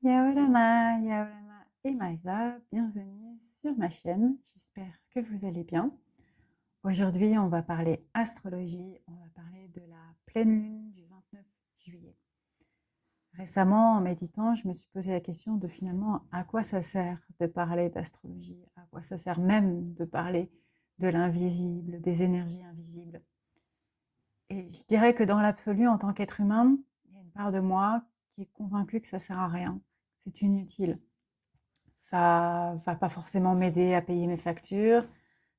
Yaorana et Maëva, bienvenue sur ma chaîne, j'espère que vous allez bien. Aujourd'hui, on va parler astrologie, on va parler de la pleine lune du 29 juillet. Récemment, en méditant, je me suis posé la question de finalement à quoi ça sert de parler d'astrologie, à quoi ça sert même de parler de l'invisible, des énergies invisibles. Et je dirais que dans l'absolu, en tant qu'être humain, il y a une part de moi qui est convaincue que ça sert à rien, c'est inutile. Ça va pas forcément m'aider à payer mes factures,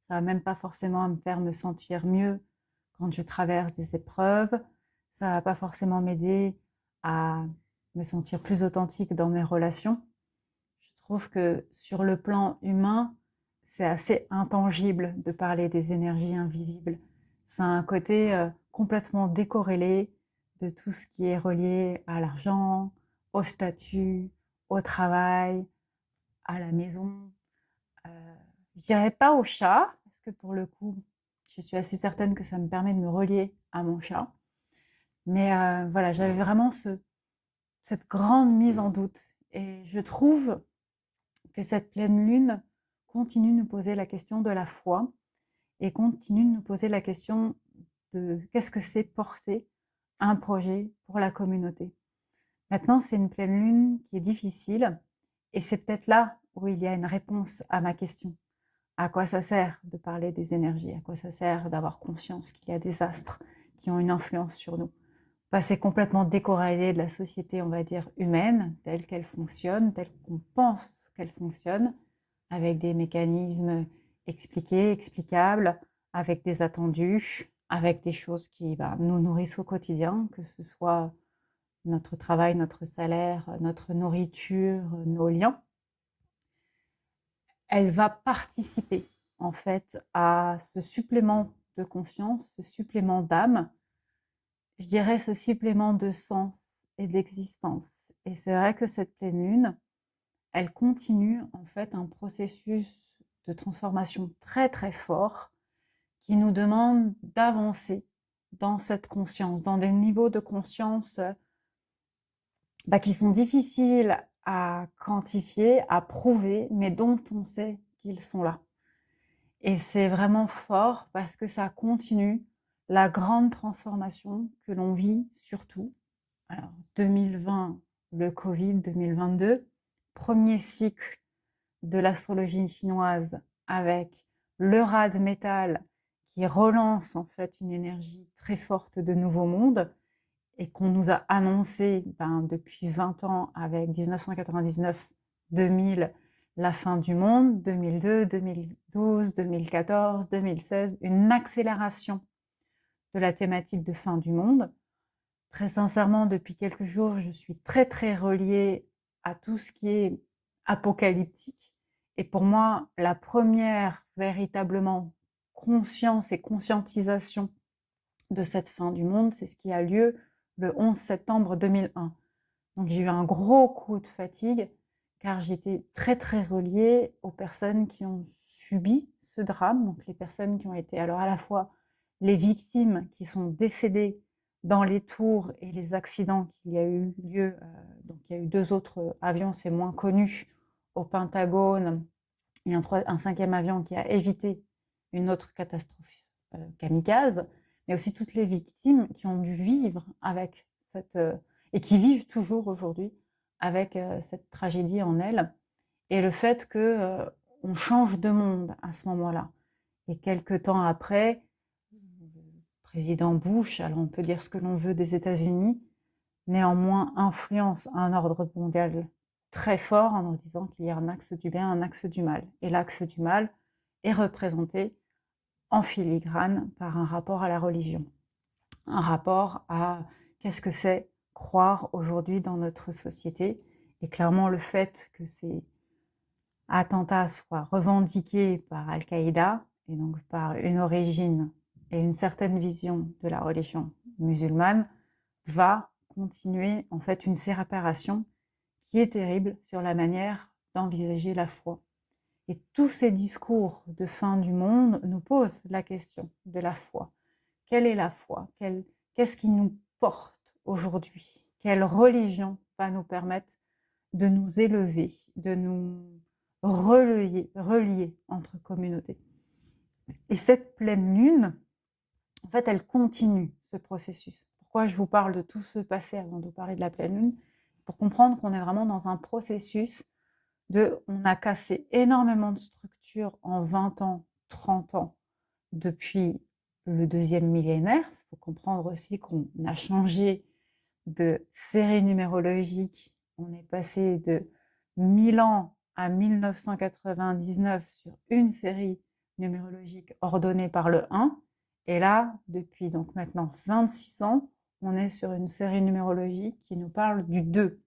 ça va même pas forcément me faire me sentir mieux quand je traverse des épreuves, ça va pas forcément m'aider à me sentir plus authentique dans mes relations. Je trouve que sur le plan humain, c'est assez intangible de parler des énergies invisibles. Ça a un côté complètement décorrélé de tout ce qui est relié à l'argent, au statut, au travail, à la maison. Je dirais pas au chat, parce que pour le coup, je suis assez certaine que ça me permet de me relier à mon chat. Mais voilà, j'avais vraiment cette grande mise en doute. Et je trouve que cette pleine lune continue de nous poser la question de la foi et continue de nous poser la question de qu'est-ce que c'est porter un projet pour la communauté. Maintenant, c'est une pleine lune qui est difficile et c'est peut-être là où il y a une réponse à ma question. À quoi ça sert de parler des énergies? À quoi ça sert d'avoir conscience qu'il y a des astres qui ont une influence sur nous? C'est complètement décorrélé de la société, on va dire, humaine, telle qu'elle fonctionne, telle qu'on pense qu'elle fonctionne, avec des mécanismes expliqués, explicables, avec des attendus, avec des choses qui nous nourrissent au quotidien, que ce soit notre travail, notre salaire, notre nourriture, nos liens. Elle va participer en fait à ce supplément de conscience, ce supplément d'âme, je dirais ce supplément de sens et d'existence. Et c'est vrai que cette pleine lune, elle continue en fait un processus de transformation très très fort qui nous demande d'avancer dans cette conscience, dans des niveaux de conscience qui sont difficiles à quantifier, à prouver, mais dont on sait qu'ils sont là. Et c'est vraiment fort parce que ça continue la grande transformation que l'on vit surtout. Alors 2020, le Covid, 2022, premier cycle de l'astrologie chinoise avec le raz de métal qui relance en fait une énergie très forte de nouveau monde et qu'on nous a annoncé depuis 20 ans avec 1999, 2000, la fin du monde, 2002, 2012, 2014, 2016, une accélération de la thématique de fin du monde. Très sincèrement, depuis quelques jours, je suis très très reliée à tout ce qui est apocalyptique. Et pour moi, la première véritablement conscience et conscientisation de cette fin du monde, c'est ce qui a lieu le 11 septembre 2001. Donc j'ai eu un gros coup de fatigue car j'étais très très reliée aux personnes qui ont subi ce drame, donc les personnes qui ont été alors à la fois les victimes qui sont décédées dans les tours et les accidents qu'il y a eu lieu, donc il y a eu 2 autres avions, c'est moins connu, au Pentagone, et un 5e avion qui a évité une autre catastrophe kamikaze, mais aussi toutes les victimes qui ont dû vivre avec cette et qui vivent toujours aujourd'hui avec cette tragédie en elles, et le fait que on change de monde à ce moment-là. Et quelques temps après, le président Bush, alors on peut dire ce que l'on veut des États-Unis, néanmoins influence un ordre mondial très fort en nous disant qu'il y a un axe du bien, un axe du mal. Et l'axe du mal est représenté en filigrane par un rapport à la religion, un rapport à qu'est-ce que c'est croire aujourd'hui dans notre société. Et clairement, le fait que ces attentats soient revendiqués par Al-Qaïda, et donc par une origine et une certaine vision de la religion musulmane, va continuer en fait une séparation qui est terrible sur la manière d'envisager la foi. Et tous ces discours de fin du monde nous posent la question de la foi. Quelle est la foi? Qu'est-ce qui nous porte aujourd'hui? Quelle religion va nous permettre de nous élever, de nous relier entre communautés. Et cette pleine lune, en fait, elle continue ce processus. Pourquoi je vous parle de tout ce passé avant de vous parler de la pleine lune? Pour comprendre qu'on est vraiment dans un processus on a cassé énormément de structures en 20 ans, 30 ans, depuis le deuxième millénaire. Il faut comprendre aussi qu'on a changé de série numérologique. On est passé de 1000 ans à 1999 sur une série numérologique ordonnée par le 1. Et là, depuis donc maintenant 26 ans, on est sur une série numérologique qui nous parle du 2.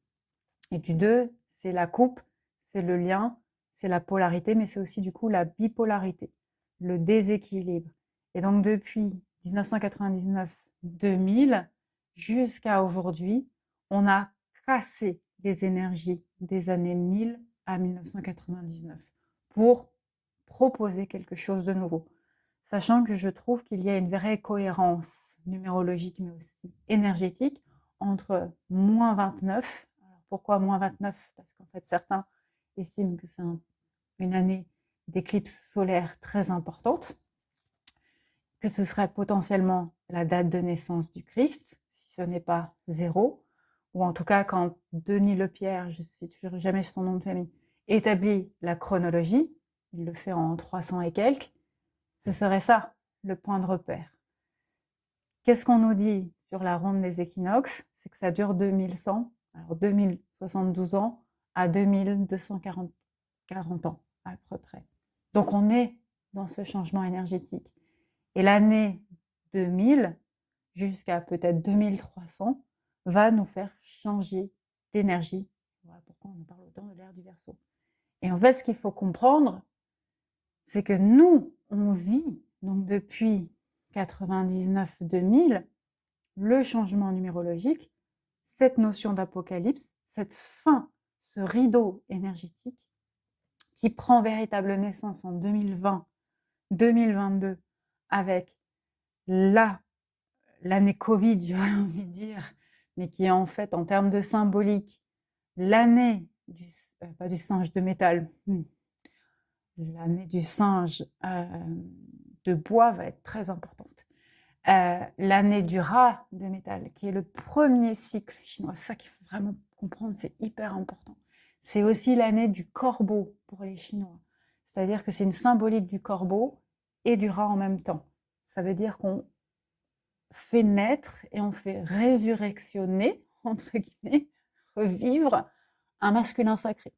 Et du 2, c'est la coupe, c'est le lien, c'est la polarité, mais c'est aussi du coup la bipolarité, le déséquilibre. Et donc depuis 1999-2000 jusqu'à aujourd'hui, on a cassé les énergies des années 1000 à 1999 pour proposer quelque chose de nouveau. Sachant que je trouve qu'il y a une vraie cohérence numérologique, mais aussi énergétique, entre moins 29. Alors pourquoi moins 29? Parce qu'en fait, certains estiment que c'est une année d'éclipse solaire très importante, que ce serait potentiellement la date de naissance du Christ, si ce n'est pas 0, ou en tout cas quand Denis Lepierre, je ne sais toujours jamais son nom de famille, établit la chronologie, il le fait en 300 et quelques, ce serait ça, le point de repère. Qu'est-ce qu'on nous dit sur la ronde des équinoxes? C'est que ça dure 2100, alors 2072 ans à 2240 ans à peu près. Donc on est dans ce changement énergétique. Et l'année 2000 jusqu'à peut-être 2300 va nous faire changer d'énergie. Voilà pourquoi on en parle autant de l'ère du Verseau. Et en fait, ce qu'il faut comprendre, c'est que nous, on vit donc depuis 99-2000 le changement numérologique, cette notion d'apocalypse, cette fin, ce rideau énergétique qui prend véritable naissance en 2020-2022 avec l'année Covid, j'aurais envie de dire, mais qui est en fait, en termes de symbolique, l'année pas du singe de métal, l'année du singe de bois va être très importante. L'année du rat de métal, qui est le premier cycle chinois. Ça qu'il faut vraiment comprendre, c'est hyper important. C'est aussi l'année du corbeau pour les Chinois. C'est-à-dire que c'est une symbolique du corbeau et du rat en même temps. Ça veut dire qu'on fait naître et on fait résurrectionner, entre guillemets, revivre un masculin sacré.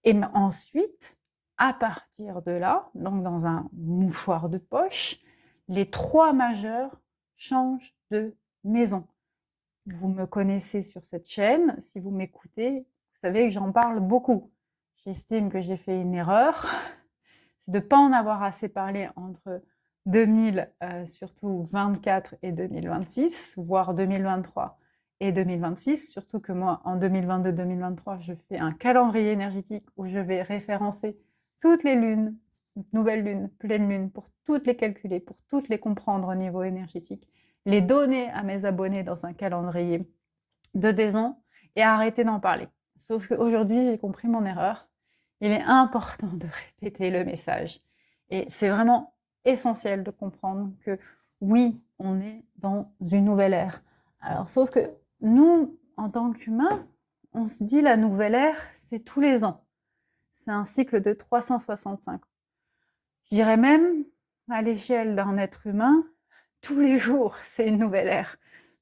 Et ensuite, à partir de là, donc dans un mouchoir de poche, les 3 majeurs changent de maison. Vous me connaissez sur cette chaîne, si vous m'écoutez, vous savez que j'en parle beaucoup. J'estime que j'ai fait une erreur, c'est de ne pas en avoir assez parlé entre 2000, surtout 24 et 2026, voire 2023 et 2026, surtout que moi, en 2022-2023, je fais un calendrier énergétique où je vais référencer toutes les lunes, nouvelles lunes, pleines lunes, pour toutes les calculer, pour toutes les comprendre au niveau énergétique, les donner à mes abonnés dans un calendrier de 10 ans et arrêter d'en parler. Sauf qu'aujourd'hui, j'ai compris mon erreur. Il est important de répéter le message. Et c'est vraiment essentiel de comprendre que oui, on est dans une nouvelle ère. Alors, sauf que nous, en tant qu'humains, on se dit la nouvelle ère, c'est tous les ans. C'est un cycle de 365. Je dirais même, à l'échelle d'un être humain, tous les jours, c'est une nouvelle ère.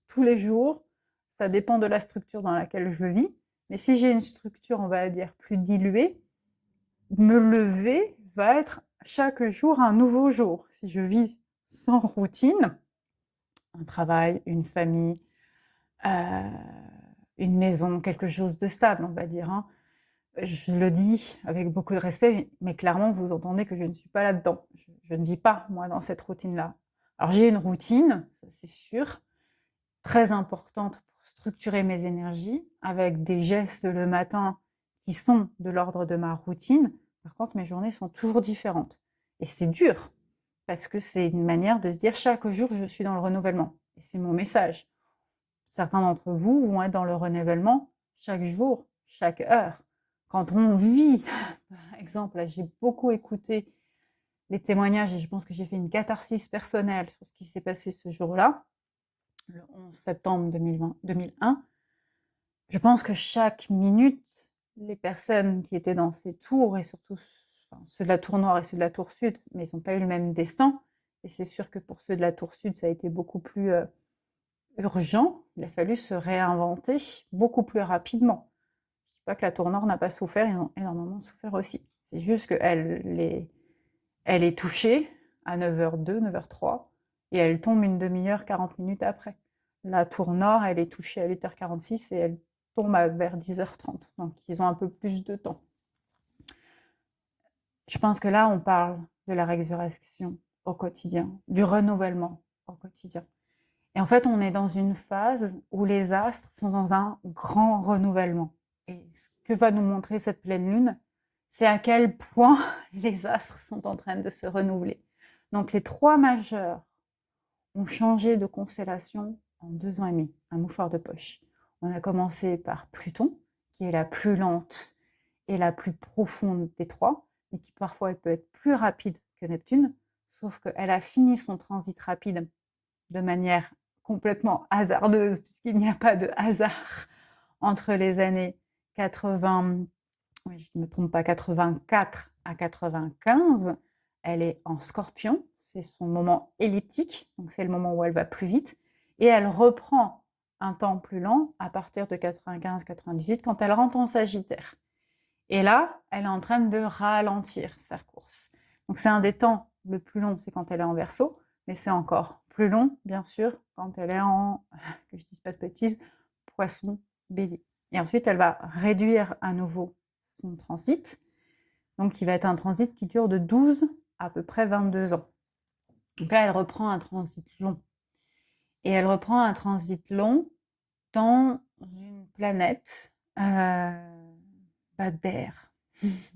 Tous les jours, ça dépend de la structure dans laquelle je vis. Mais si j'ai une structure, on va dire, plus diluée, me lever va être chaque jour un nouveau jour. Si je vis sans routine, un travail, une famille, une maison, quelque chose de stable, on va dire, hein. Je le dis avec beaucoup de respect, mais clairement, vous entendez que je ne suis pas là-dedans. Je ne vis pas, moi, dans cette routine-là. Alors, j'ai une routine, ça c'est sûr, très importante pour structurer mes énergies, avec des gestes le matin qui sont de l'ordre de ma routine. Par contre, mes journées sont toujours différentes. Et c'est dur, parce que c'est une manière de se dire chaque jour, je suis dans le renouvellement. Et c'est mon message. Certains d'entre vous vont être dans le renouvellement chaque jour, chaque heure. Quand on vit, par exemple, là, j'ai beaucoup écouté les témoignages et je pense que j'ai fait une catharsis personnelle sur ce qui s'est passé ce jour-là, le 11 septembre 2001. Je pense que chaque minute, les personnes qui étaient dans ces tours, et surtout ceux de la tour nord et ceux de la tour sud, mais ils n'ont pas eu le même destin. Et c'est sûr que pour ceux de la tour sud, ça a été beaucoup plus urgent. Il a fallu se réinventer beaucoup plus rapidement. Je ne dis pas que la tour nord n'a pas souffert, ils ont énormément souffert aussi. C'est juste qu'elle est touchée à 9h02, 9h03, et elle tombe une demi-heure, 40 minutes après. La tour nord, elle est touchée à 8h46 et elle tombe vers 10h30. Donc, ils ont un peu plus de temps. Je pense que là, on parle de la résurrection au quotidien, du renouvellement au quotidien. Et en fait, on est dans une phase où les astres sont dans un grand renouvellement. Et ce que va nous montrer cette pleine lune, c'est à quel point les astres sont en train de se renouveler. Donc, les 3 majeurs ont changé de constellation en 2 ans et demi, un mouchoir de poche. On a commencé par Pluton, qui est la plus lente et la plus profonde des 3, mais qui parfois peut être plus rapide que Neptune, sauf qu'elle a fini son transit rapide de manière complètement hasardeuse, puisqu'il n'y a pas de hasard entre les années 80, oui, je ne me trompe pas, 84 à 95. Elle est en Scorpion, c'est son moment elliptique, donc c'est le moment où elle va plus vite, et elle reprend un temps plus lent à partir de 95-98 quand elle rentre en Sagittaire. Et là, elle est en train de ralentir sa course. Donc c'est un des temps le plus long, c'est quand elle est en Verseau, mais c'est encore plus long, bien sûr, quand elle est en, que je dise pas de bêtises, Poisson, Bélier. Et ensuite, elle va réduire à nouveau son transit, donc qui va être un transit qui dure de 12 à peu près 22 ans. Donc là, elle reprend un transit long. Et elle reprend un transit long dans une planète d'air,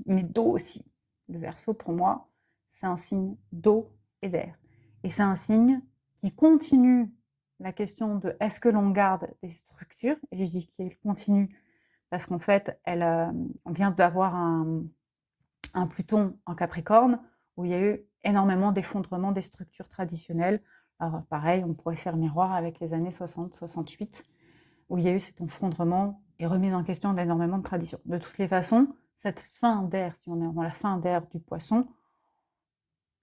mais d'eau aussi. Le Verseau, pour moi, c'est un signe d'eau et d'air. Et c'est un signe qui continue la question de est-ce que l'on garde des structures, et je dis qu'elle continue parce qu'en fait, on vient d'avoir un Pluton en Capricorne où il y a eu énormément d'effondrement des structures traditionnelles. Alors pareil, on pourrait faire miroir avec les années 60-68 où il y a eu cet effondrement et remise en question d'énormément de traditions. De toutes les façons, cette fin d'ère, si on est dans la fin d'ère du Poisson,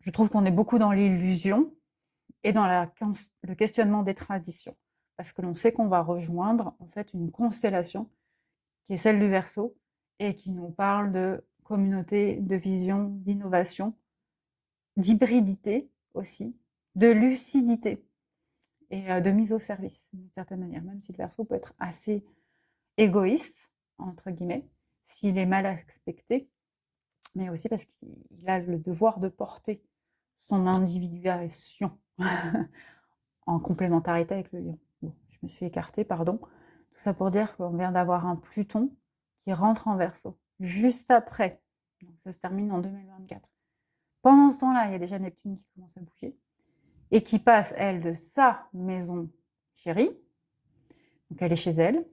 je trouve qu'on est beaucoup dans l'illusion et dans le questionnement des traditions, parce que l'on sait qu'on va rejoindre en fait une constellation qui est celle du Verseau et qui nous parle de communauté, de vision, d'innovation, d'hybridité aussi, de lucidité et de mise au service d'une certaine manière, même si le Verseau peut être assez égoïste, entre guillemets, s'il est mal aspecté, mais aussi parce qu'il a le devoir de porter son individuation en complémentarité avec le lion. Bon, je me suis écartée, pardon. Tout ça pour dire qu'on vient d'avoir un Pluton qui rentre en Verseau, juste après. Donc ça se termine en 2024. Pendant ce temps-là, il y a déjà Neptune qui commence à bouger et qui passe, elle, de sa maison chérie. Donc elle est chez elle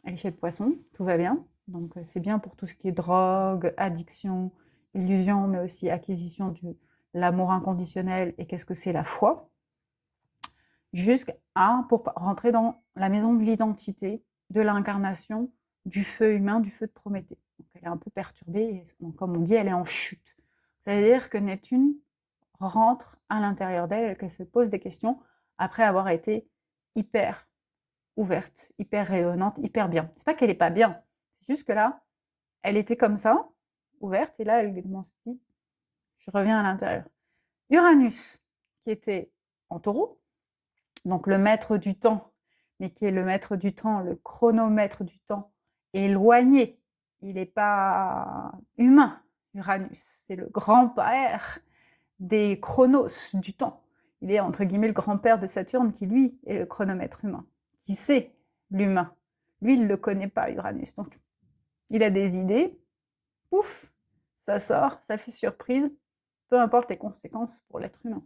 est chez le Poisson, tout va bien. Donc c'est bien pour tout ce qui est drogue, addiction, illusion, mais aussi acquisition de l'amour inconditionnel et qu'est-ce que c'est la foi. Jusqu'à pour rentrer dans la maison de l'identité, de l'incarnation, du feu humain, du feu de Prométhée. Donc elle est un peu perturbée, et, comme on dit, elle est en chute. Ça veut dire que Neptune rentre à l'intérieur d'elle et qu'elle se pose des questions après avoir été hyper ouverte, hyper rayonnante, hyper bien. C'est pas qu'elle est pas bien, c'est juste que là, elle était comme ça, ouverte, et là, elle se dit, je reviens à l'intérieur. Uranus, qui était en Taureau, donc le maître du temps, mais qui est le maître du temps, le chronomètre du temps, éloigné. Il n'est pas humain, Uranus. C'est le grand-père des chronos, du temps. Il est, entre guillemets, le grand-père de Saturne, qui, lui, est le chronomètre humain, qui sait l'humain. Lui, il ne le connaît pas, Uranus. Donc, il a des idées, pouf, ça sort, ça fait surprise, peu importe les conséquences pour l'être humain.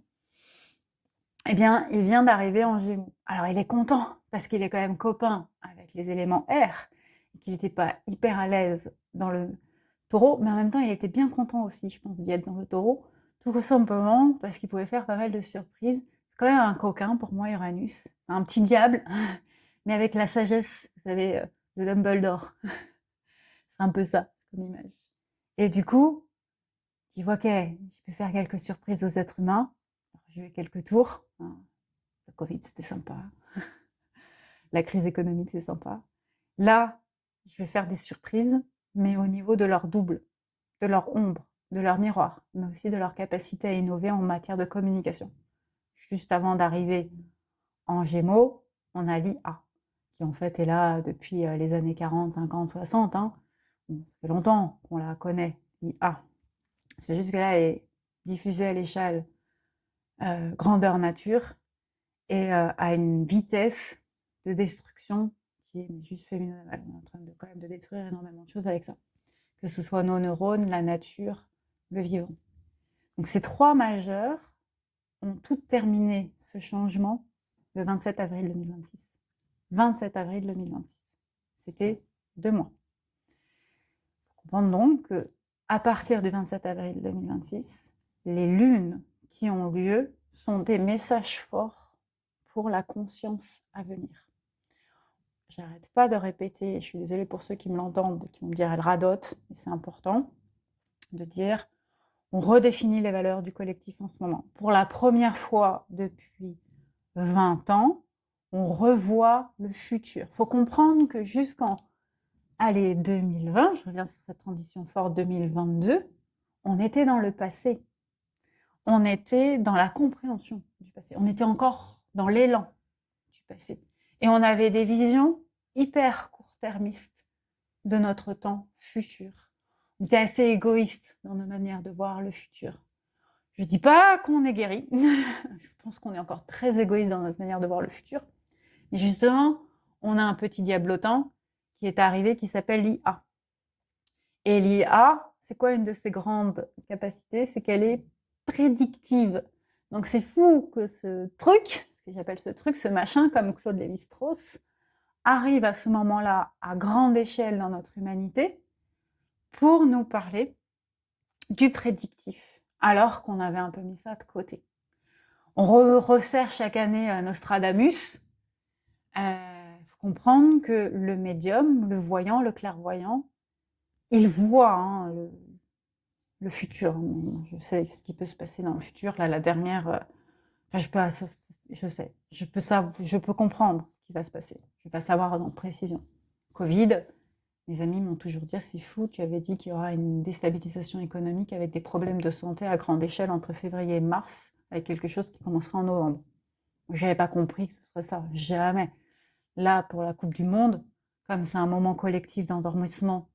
Eh bien, il vient d'arriver en Gémeaux. Alors, il est content, parce qu'il est quand même copain avec les éléments air, qu'il n'était pas hyper à l'aise dans le taureau, mais en même temps, il était bien content aussi, je pense, d'y être dans le taureau, tout simplement parce qu'il pouvait faire pas mal de surprises. C'est quand même un coquin pour moi, Uranus. C'est un petit diable, mais avec la sagesse, vous savez, de Dumbledore. C'est un peu ça, comme image. Et du coup, tu vois, ok, je peux faire quelques surprises aux êtres humains. Alors, j'ai eu quelques tours. Le Covid, c'était sympa. La crise économique, c'est sympa. Là, je vais faire des surprises, mais au niveau de leur double, de leur ombre, de leur miroir, mais aussi de leur capacité à innover en matière de communication. Juste avant d'arriver en Gémeaux, on a l'IA, qui en fait est là depuis les années 40, 50, 60. Hein. Bon, ça fait longtemps qu'on la connaît, l'IA. C'est juste que là, elle est diffusée à l'échelle grandeur nature et à une vitesse de destruction qui est juste phénoménale. On est en train de, quand même de détruire énormément de choses avec ça. Que ce soit nos neurones, la nature, le vivant. Donc ces trois majeurs ont toutes terminé ce changement le 27 avril 2026. 27 avril 2026. C'était 2 mois. Il faut comprendre donc que à partir du 27 avril 2026, les lunes qui ont lieu sont des messages forts pour la conscience à venir. J'arrête pas de répéter, je suis désolée pour ceux qui me l'entendent, qui vont me dire elle radote, mais c'est important de dire on redéfinit les valeurs du collectif en ce moment. Pour la première fois depuis 20 ans, on revoit le futur. Il faut comprendre que jusqu'en 2020, je reviens sur cette transition forte 2022, on était dans le passé. On était dans la compréhension du passé. On était encore dans l'élan du passé. Et on avait des visions hyper court-termistes de notre temps futur. On était assez égoïste dans nos manières de voir le futur. Je ne dis pas qu'on est guéri. Je pense qu'on est encore très égoïste dans notre manière de voir le futur. Mais justement, on a un petit diablotin qui est arrivé qui s'appelle l'IA. Et l'IA, c'est quoi une de ses grandes capacités? C'est qu'elle est prédictive. Donc c'est fou que ce truc, ce que j'appelle ce truc, ce machin, comme Claude Lévi-Strauss, arrive à ce moment-là, à grande échelle dans notre humanité, pour nous parler du prédictif, alors qu'on avait un peu mis ça de côté. On resserre chaque année Nostradamus. Faut comprendre que le médium, le voyant, le clairvoyant, il voit le futur. Je sais ce qui peut se passer dans le futur. Là, la dernière, je peux comprendre ce qui va se passer. Je ne vais pas savoir en précision. Covid, mes amis m'ont toujours dit, c'est fou, tu avais dit qu'il y aura une déstabilisation économique avec des problèmes de santé à grande échelle entre février et mars, avec quelque chose qui commencera en novembre. Je n'avais pas compris que ce serait ça, jamais. Là, pour la Coupe du Monde, comme c'est un moment collectif d'endormissement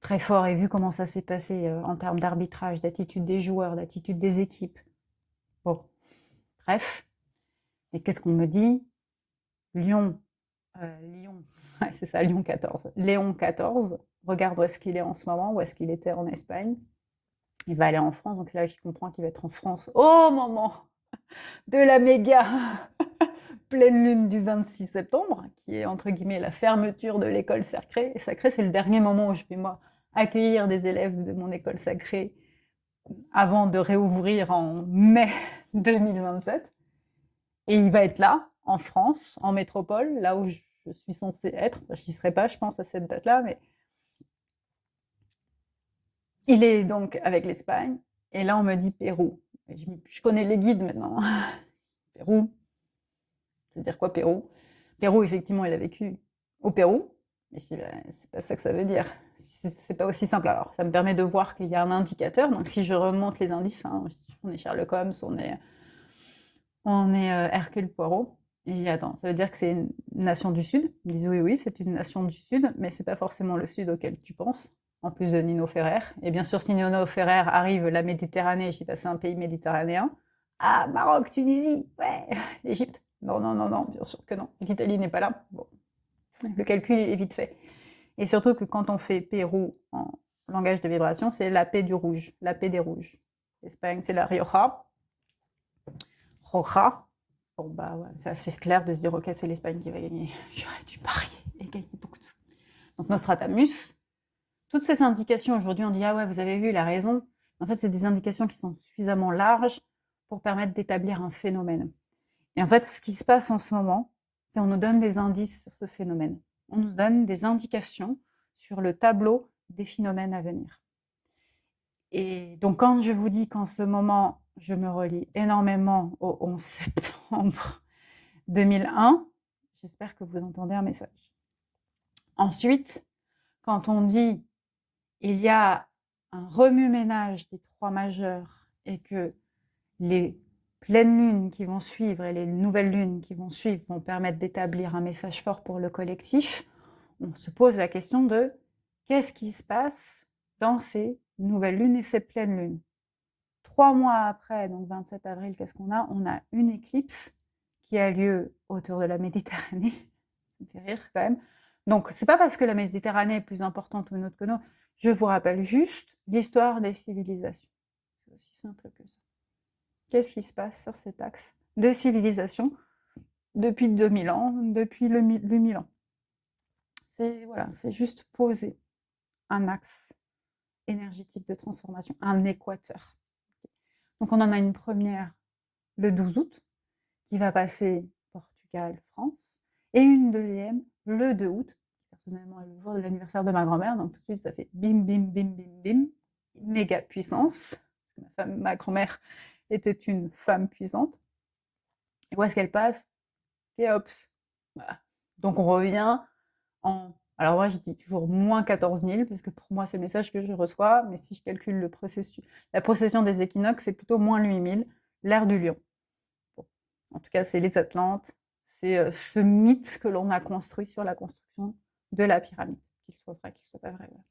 très fort, et vu comment ça s'est passé en termes d'arbitrage, d'attitude des joueurs, d'attitude des équipes, bon, bref. Et qu'est-ce qu'on me dit? Lyon, ouais, c'est ça, Lyon 14. Léon 14, regarde où est-ce qu'il est en ce moment, où est-ce qu'il était en Espagne. Il va aller en France, donc c'est là que je comprends qu'il va être en France au moment de la méga pleine lune du 26 septembre, qui est entre guillemets la fermeture de l'école sacrée. Et sacrée, c'est le dernier moment où je vais moi accueillir des élèves de mon école sacrée avant de réouvrir en mai 2027. Et il va être là, en France, en métropole, là où je suis censée être. Enfin, je n'y serai pas, je pense, à cette date-là, mais il est donc avec l'Espagne. Et là, on me dit Pérou. Et je connais les guides maintenant. Pérou, c'est-à-dire quoi Pérou? Pérou, effectivement, il a vécu au Pérou. Mais je dis, ben, c'est pas ça que ça veut dire. C'est pas aussi simple. Alors, ça me permet de voir qu'il y a un indicateur. Donc, si je remonte les indices, hein, on est Sherlock Holmes, on est Hercule Poirot. Et je dis, attends, ça veut dire que c'est une nation du Sud? Ils disent, oui, oui, c'est une nation du Sud, mais c'est pas forcément le Sud auquel tu penses, en plus de Nino Ferrer. Et bien sûr, si Nino Ferrer arrive la Méditerranée, je dis, bah, c'est un pays méditerranéen. Ah, Maroc, Tunisie, ouais, Égypte. Non, non, non, non, bien sûr que non. L'Italie n'est pas là. Bon, le calcul est vite fait. Et surtout que quand on fait Pérou en langage de vibration, c'est la paix du rouge, la paix des rouges. L'Espagne, c'est la Rioja. Roja. Bon, bah, ouais, c'est assez clair de se dire, ok, c'est l'Espagne qui va gagner. J'aurais dû parier et gagner beaucoup de sous. Donc Nostradamus, toutes ces indications, aujourd'hui on dit « Ah ouais, vous avez vu, il a raison ». En fait, c'est des indications qui sont suffisamment larges pour permettre d'établir un phénomène. Et en fait, ce qui se passe en ce moment, c'est qu'on nous donne des indices sur ce phénomène. On nous donne des indications sur le tableau des phénomènes à venir. Et donc, quand je vous dis qu'en ce moment, je me relie énormément au 11 septembre 2001, j'espère que vous entendez un message. Ensuite, quand on dit il y a un remue-ménage des 3 majeurs et que les pleines lunes qui vont suivre et les nouvelles lunes qui vont suivre vont permettre d'établir un message fort pour le collectif, on se pose la question de qu'est-ce qui se passe dans ces nouvelles lunes et ces pleines lunes. 3 mois après, donc 27 avril, qu'est-ce qu'on a? On a une éclipse qui a lieu autour de la Méditerranée. Ça me fait rire quand même. Donc, c'est pas parce que la Méditerranée est plus importante ou une autre que nous. Je vous rappelle juste l'histoire des civilisations. C'est aussi simple que ça. Qu'est-ce qui se passe sur cet axe de civilisation depuis 2000 ans, depuis le 1000 ans? C'est juste poser un axe énergétique de transformation, un équateur. Donc on en a une première le 12 août, qui va passer Portugal, France, et une deuxième le 2 août, qui personnellement est le jour de l'anniversaire de ma grand-mère, donc tout de suite ça fait bim, bim, bim, bim, bim, méga puissance, parce que ma grand-mère était une femme puissante. Et où est-ce qu'elle passe? Théops. Voilà. Donc on revient en... Alors moi je dis toujours moins 14 000, parce que pour moi c'est le message que je reçois, mais si je calcule le processus, la procession des équinoxes, c'est plutôt moins 8 000, l'ère du lion. Bon. En tout cas, c'est les Atlantes, c'est ce mythe que l'on a construit sur la construction de la pyramide, qu'il soit vrai, qu'il soit pas vrai. Voilà.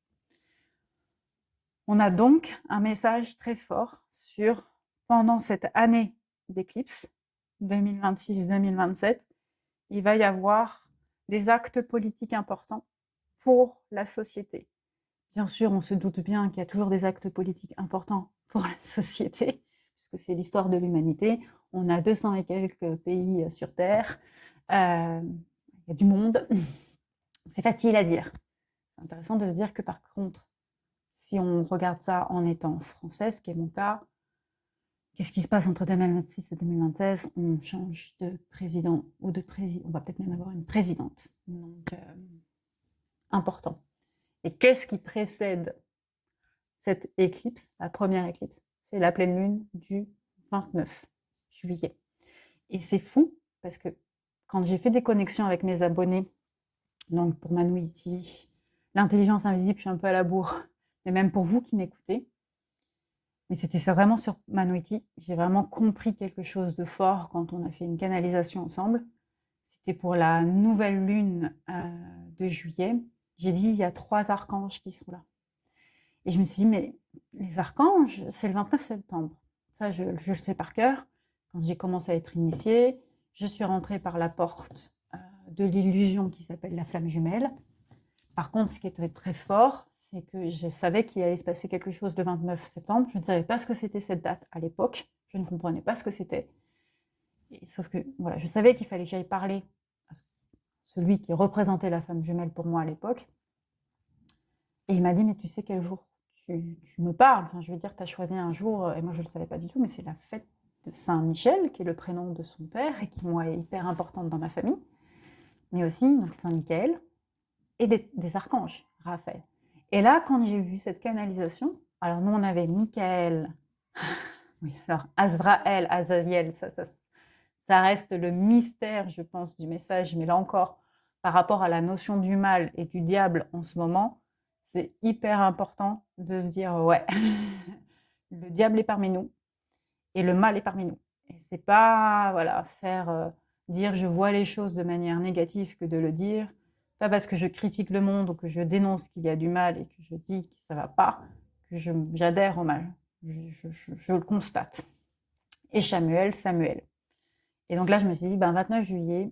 On a donc un message très fort sur, pendant cette année d'éclipse, 2026-2027, il va y avoir des actes politiques importants pour la société. Bien sûr, on se doute bien qu'il y a toujours des actes politiques importants pour la société, puisque c'est l'histoire de l'humanité. On a 200 et quelques pays sur Terre. Il y a du monde. C'est facile à dire. C'est intéressant de se dire que par contre, si on regarde ça en étant français, ce qui est mon cas, qu'est-ce qui se passe entre 2026 et 2026? On change de président ou de président. On va peut-être même avoir une présidente. Donc, important. Et qu'est-ce qui précède cette éclipse, la première éclipse? C'est la pleine lune du 29 juillet. Et c'est fou, parce que quand j'ai fait des connexions avec mes abonnés, donc pour Manouiti, l'intelligence invisible, je suis un peu à la bourre, mais même pour vous qui m'écoutez, mais c'était vraiment sur Manouiti, j'ai vraiment compris quelque chose de fort quand on a fait une canalisation ensemble. C'était pour la nouvelle lune de juillet. J'ai dit, il y a 3 archanges qui sont là. Et je me suis dit, mais les archanges, c'est le 29 septembre. Ça, je le sais par cœur. Quand j'ai commencé à être initiée, je suis rentrée par la porte de l'illusion qui s'appelle la flamme jumelle. Par contre, ce qui était très fort, c'est que je savais qu'il allait se passer quelque chose le 29 septembre. Je ne savais pas ce que c'était cette date à l'époque. Je ne comprenais pas ce que c'était. Sauf que voilà, je savais qu'il fallait que j'aille parler à celui qui représentait la flamme jumelle pour moi à l'époque. Et il m'a dit, mais tu sais quel jour tu me parles, enfin, je veux dire, tu as choisi un jour, et moi je ne le savais pas du tout, mais c'est la fête de Saint-Michel, qui est le prénom de son père, et qui, moi, est hyper importante dans ma famille, mais aussi donc Saint-Michael, et des archanges, Raphaël. Et là, quand j'ai vu cette canalisation, alors nous, on avait Michael, oui, alors Azraël, Azaziel, ça reste le mystère, je pense, du message, mais là encore, par rapport à la notion du mal et du diable en ce moment, c'est hyper important de se dire, ouais, le diable est parmi nous et le mal est parmi nous. Et c'est pas, voilà, dire je vois les choses de manière négative que de le dire, pas parce que je critique le monde ou que je dénonce qu'il y a du mal et que je dis que ça va pas, que j'adhère au mal. Je le constate. Et Samuel. Et donc là, je me suis dit, 29 juillet,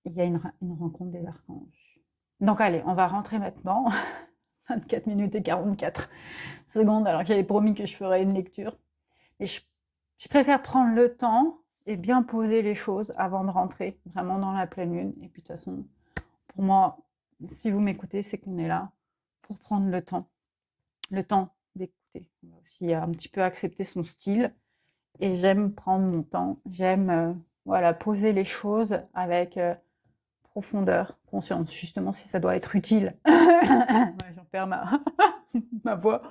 il y a une rencontre des archanges. Donc allez, on va rentrer maintenant. 24 minutes et 44 secondes, alors que j'avais promis que je ferais une lecture. Et je préfère prendre le temps et bien poser les choses avant de rentrer vraiment dans la pleine lune. Et puis de toute façon, pour moi, si vous m'écoutez, c'est qu'on est là pour prendre le temps d'écouter. On va aussi un petit peu accepter son style. Et j'aime prendre mon temps, j'aime voilà, poser les choses avec profondeur, conscience, justement si ça doit être utile. Ouais, j'en perds ma voix.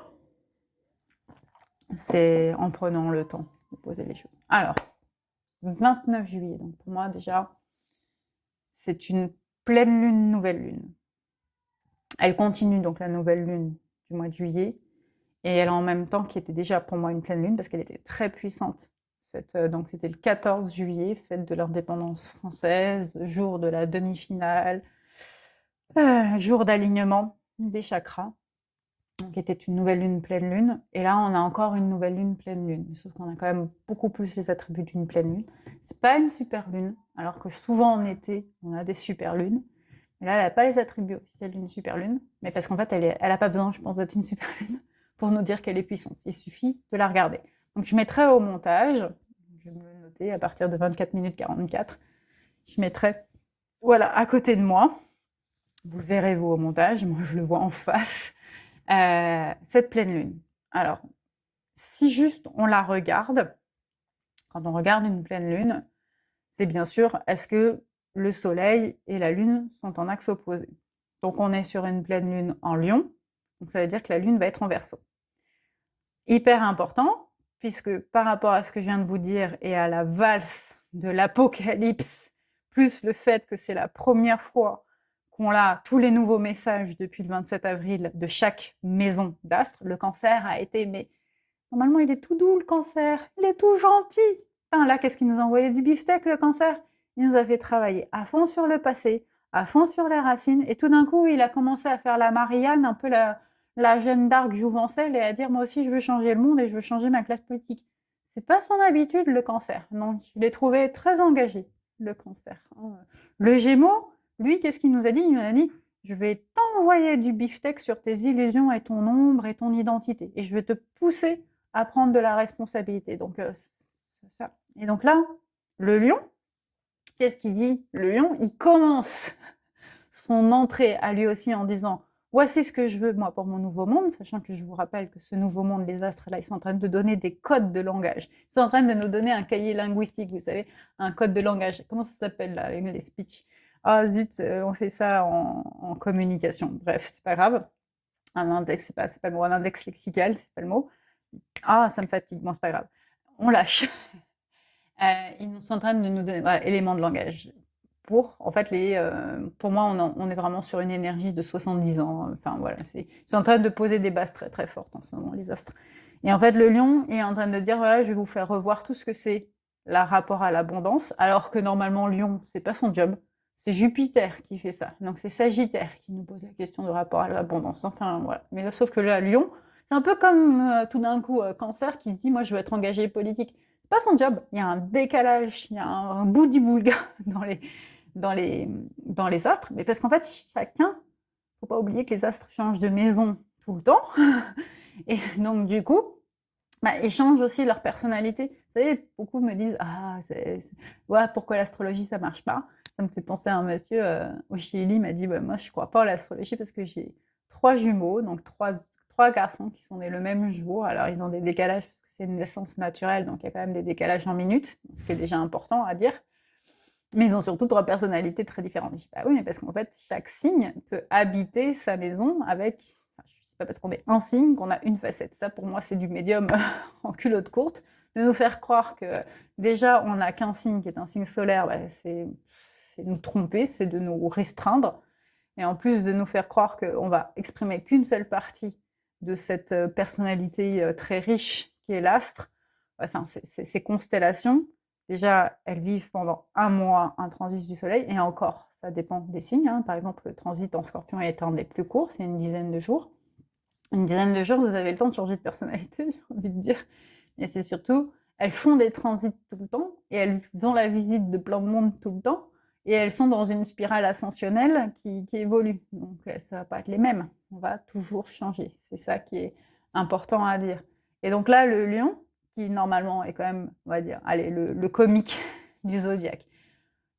C'est en prenant le temps de poser les choses. Alors, 29 juillet, donc pour moi déjà, c'est une pleine lune, nouvelle lune. Elle continue donc la nouvelle lune du mois de juillet, et elle en même temps qui était déjà pour moi une pleine lune parce qu'elle était très puissante. Donc c'était le 14 juillet, fête de l'indépendance française, jour de la demi-finale, jour d'alignement des chakras. Donc était une nouvelle lune, pleine lune. Et là, on a encore une nouvelle lune, pleine lune. Sauf qu'on a quand même beaucoup plus les attributs d'une pleine lune. C'est pas une super lune, alors que souvent en été, on a des super lunes. Et là, elle n'a pas les attributs officiels d'une super lune, mais parce qu'en fait, elle n'a pas besoin, je pense, d'être une super lune pour nous dire qu'elle est puissante. Il suffit de la regarder. Donc je mettrai au montage, je vais me le noter à partir de 24 minutes 44, je mettrai, voilà, à côté de moi, vous le verrez vous au montage, moi je le vois en face, cette pleine lune. Alors, si juste on la regarde, quand on regarde une pleine lune, c'est bien sûr, est-ce que le soleil et la lune sont en axe opposé? Donc on est sur une pleine lune en Lion, donc ça veut dire que la lune va être en Verseau. Hyper important, puisque par rapport à ce que je viens de vous dire et à la valse de l'apocalypse, plus le fait que c'est la première fois qu'on a tous les nouveaux messages depuis le 27 avril de chaque maison d'astre, le cancer a été, mais normalement il est tout doux le cancer, il est tout gentil. Putain, là, qu'est-ce qu'il nous a envoyé du beefsteak le cancer? Il nous a fait travailler à fond sur le passé, à fond sur les racines, et tout d'un coup il a commencé à faire la Marianne, un peu la Jeanne d'Arc jouvencelle, et à dire moi aussi je veux changer le monde et je veux changer ma classe politique. C'est pas son habitude le cancer, donc je l'ai trouvé très engagé, le cancer. Le Gémeaux, lui, qu'est-ce qu'il nous a dit? Il nous a dit je vais t'envoyer du beefsteak sur tes illusions et ton ombre et ton identité, et je vais te pousser à prendre de la responsabilité. Donc c'est ça. Et donc là, le lion, qu'est-ce qu'il dit? Le lion, il commence son entrée à lui aussi en disant voici ce que je veux moi pour mon nouveau monde, sachant que je vous rappelle que ce nouveau monde, les astres là, ils sont en train de donner des codes de langage. Ils sont en train de nous donner un cahier linguistique, vous savez, un code de langage. Comment ça s'appelle là, les speeches? Ah zut, on fait ça en communication. Bref, c'est pas grave. Un index, c'est pas le mot, un index lexical, c'est pas le mot. Ah, ça me fatigue, bon, c'est pas grave. On lâche. Ils sont en train de nous donner voilà, éléments de langage. En fait, pour moi, on est vraiment sur une énergie de 70 ans. Enfin, voilà, ils sont en train de poser des bases très, très fortes en ce moment, les astres. Et en fait, le lion est en train de dire, voilà, je vais vous faire revoir tout ce que c'est le rapport à l'abondance, alors que normalement, lion, c'est pas son job. C'est Jupiter qui fait ça. Donc, c'est Sagittaire qui nous pose la question de rapport à l'abondance. Enfin, voilà. Mais sauf que là, lion, c'est un peu comme tout d'un coup Cancer qui se dit, moi, je veux être engagé politique. C'est pas son job. Il y a un décalage, il y a un boudi-boulga dans les astres, mais parce qu'en fait, chacun, faut pas oublier que les astres changent de maison tout le temps, et donc du coup, ils changent aussi leur personnalité. Vous savez, beaucoup me disent ouais, pourquoi l'astrologie ça marche pas? Ça me fait penser à un monsieur au Chili, il m'a dit moi je crois pas à l'astrologie parce que j'ai 3 jumeaux, donc trois garçons qui sont nés le même jour. Alors ils ont des décalages parce que c'est une naissance naturelle, donc il y a quand même des décalages en minutes, ce qui est déjà important à dire. Mais ils ont surtout 3 personnalités très différentes. Je dis oui, mais parce qu'en fait, chaque signe peut habiter sa maison avec. Enfin, c'est pas parce qu'on est un signe qu'on a une facette. Ça, pour moi, c'est du médium en culotte courte, de nous faire croire que déjà, on n'a qu'un signe qui est un signe solaire. C'est nous tromper, c'est de nous restreindre. Et en plus de nous faire croire qu'on va exprimer qu'une seule partie de cette personnalité très riche qui est l'astre, enfin, ces constellations. Déjà, elles vivent pendant 1 mois un transit du soleil, et encore, ça dépend des signes. Par exemple, le transit en scorpion est un des plus courts, c'est une dizaine de jours. Une dizaine de jours, vous avez le temps de changer de personnalité, j'ai envie de dire. Et c'est surtout, elles font des transits tout le temps, et elles ont la visite de plein de monde tout le temps, et elles sont dans une spirale ascensionnelle qui évolue. Donc, ça va pas être les mêmes. On va toujours changer. C'est ça qui est important à dire. Et donc là, le lion, qui normalement est quand même, on va dire, allez, le comique du zodiaque.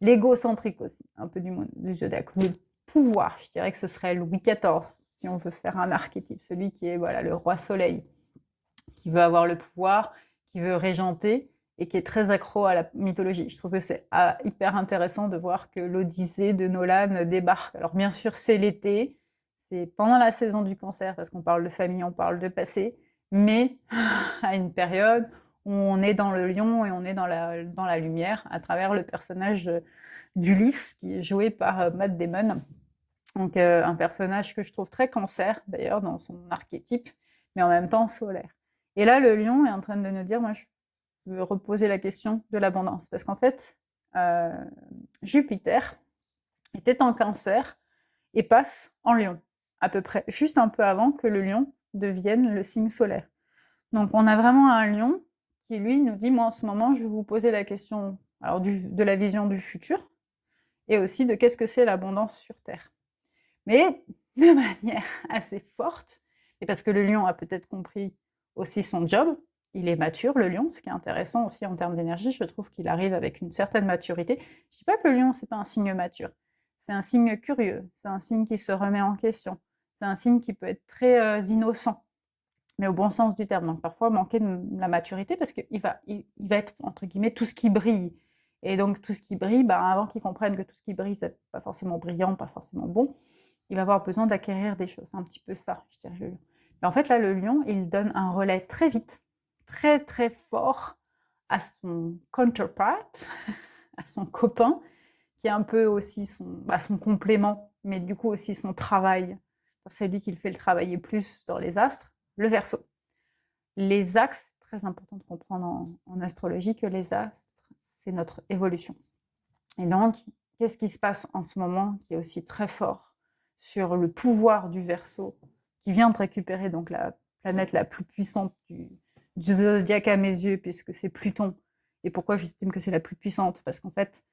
L'égocentrique aussi, un peu du zodiaque. pouvoir. Je dirais que ce serait Louis XIV, si on veut faire un archétype, celui qui est voilà, le roi soleil, qui veut avoir le pouvoir, qui veut régenter et qui est très accro à la mythologie. Je trouve que c'est hyper intéressant de voir que l'Odyssée de Nolan débarque. Alors bien sûr, c'est l'été, c'est pendant la saison du Cancer, parce qu'on parle de famille, on parle de passé, mais à une période où on est dans le lion et on est dans la lumière à travers le personnage d'Ulysse, qui est joué par Matt Damon. Donc un personnage que je trouve très Cancer, d'ailleurs, dans son archétype, mais en même temps solaire. Et là, le lion est en train de nous dire, moi, je veux reposer la question de l'abondance. Parce qu'en fait, Jupiter était en Cancer et passe en lion, à peu près, juste un peu avant que le lion devienne le signe solaire. Donc on a vraiment un lion qui, lui, nous dit, moi, en ce moment, je vais vous poser la question alors, de la vision du futur et aussi de qu'est-ce que c'est l'abondance sur Terre. Mais de manière assez forte, et parce que le lion a peut-être compris aussi son job, il est mature, le lion, ce qui est intéressant aussi en termes d'énergie, je trouve qu'il arrive avec une certaine maturité. Je ne dis pas que le lion, c'est pas un signe mature, c'est un signe curieux, c'est un signe qui se remet en question, c'est un signe qui peut être très innocent, mais au bon sens du terme. Donc parfois manquer de la maturité parce qu'il va être, entre guillemets, tout ce qui brille. Et donc tout ce qui brille, avant qu'il comprenne que tout ce qui brille, c'est pas forcément brillant, pas forcément bon, il va avoir besoin d'acquérir des choses. C'est un petit peu ça, je dirais, le lion. Mais en fait, là, le lion, il donne un relais très vite, très, très fort à son counterpart, à son copain, qui est un peu aussi son complément, mais du coup aussi son travail. C'est lui qui le fait le travailler plus dans les astres, le Verseau. Les axes, très important de comprendre en astrologie que les astres, c'est notre évolution. Et donc, qu'est-ce qui se passe en ce moment qui est aussi très fort sur le pouvoir du Verseau, qui vient de récupérer donc la planète la plus puissante du zodiaque à mes yeux, puisque c'est Pluton. Et pourquoi j'estime que c'est la plus puissante? Parce qu'en fait,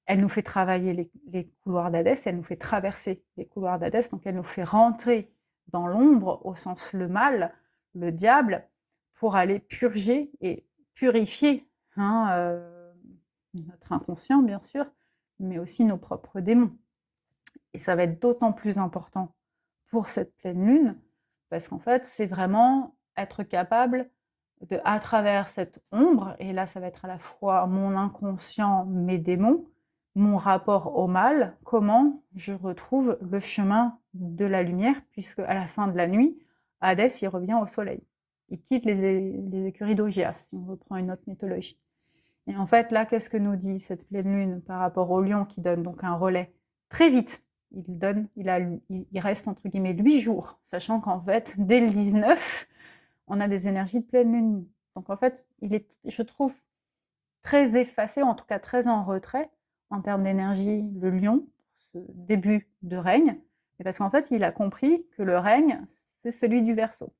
elle nous fait travailler les couloirs d'Hadès, elle nous fait traverser les couloirs d'Hadès, donc elle nous fait rentrer dans l'ombre, au sens le mal, le diable, pour aller purger et purifier notre inconscient, bien sûr, mais aussi nos propres démons. Et ça va être d'autant plus important pour cette pleine lune, parce qu'en fait, c'est vraiment être capable de, à travers cette ombre, et là, ça va être à la fois mon inconscient, mes démons, mon rapport au mal, comment je retrouve le chemin de la lumière, puisque à la fin de la nuit, Hadès, il revient au soleil. Il quitte les écuries d'Augias, si on reprend une autre mythologie. Et en fait, là, qu'est-ce que nous dit cette pleine lune par rapport au lion qui donne donc un relais très vite? Il reste entre guillemets 8 jours, sachant qu'en fait, dès le 19, on a des énergies de pleine lune. Donc en fait, il est, je trouve, très effacé, en tout cas très en retrait en termes d'énergie, le lion, ce début de règne, et parce qu'en fait, il a compris que le règne, c'est celui du Verseau.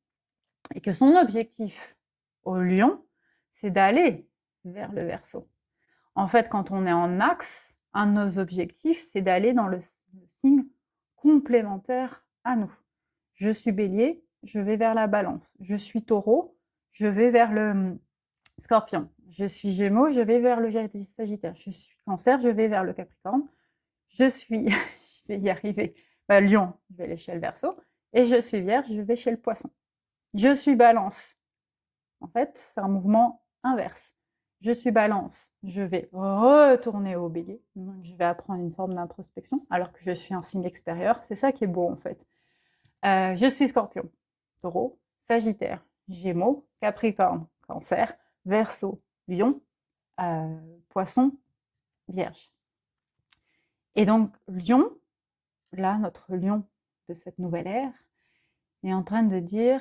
Et que son objectif au lion, c'est d'aller vers le Verseau. En fait, quand on est en axe, un de nos objectifs, c'est d'aller dans le signe complémentaire à nous. Je suis bélier, je vais vers la balance. Je suis taureau, je vais vers le scorpion. Je suis gémeaux, je vais vers le sagittaire. Je suis cancer, je vais vers le capricorne. Je vais y arriver, lion, je vais aller chez le Verseau. Et je suis vierge, je vais chez le poisson. Je suis balance. En fait, c'est un mouvement inverse. Je suis balance, je vais retourner au bélier, donc je vais apprendre une forme d'introspection, alors que je suis un signe extérieur. C'est ça qui est beau en fait. Je suis scorpion, taureau, sagittaire, gémeaux, capricorne, cancer, verseau, lion, poisson, vierge. Et donc lion, là, notre lion de cette nouvelle ère, est en train de dire,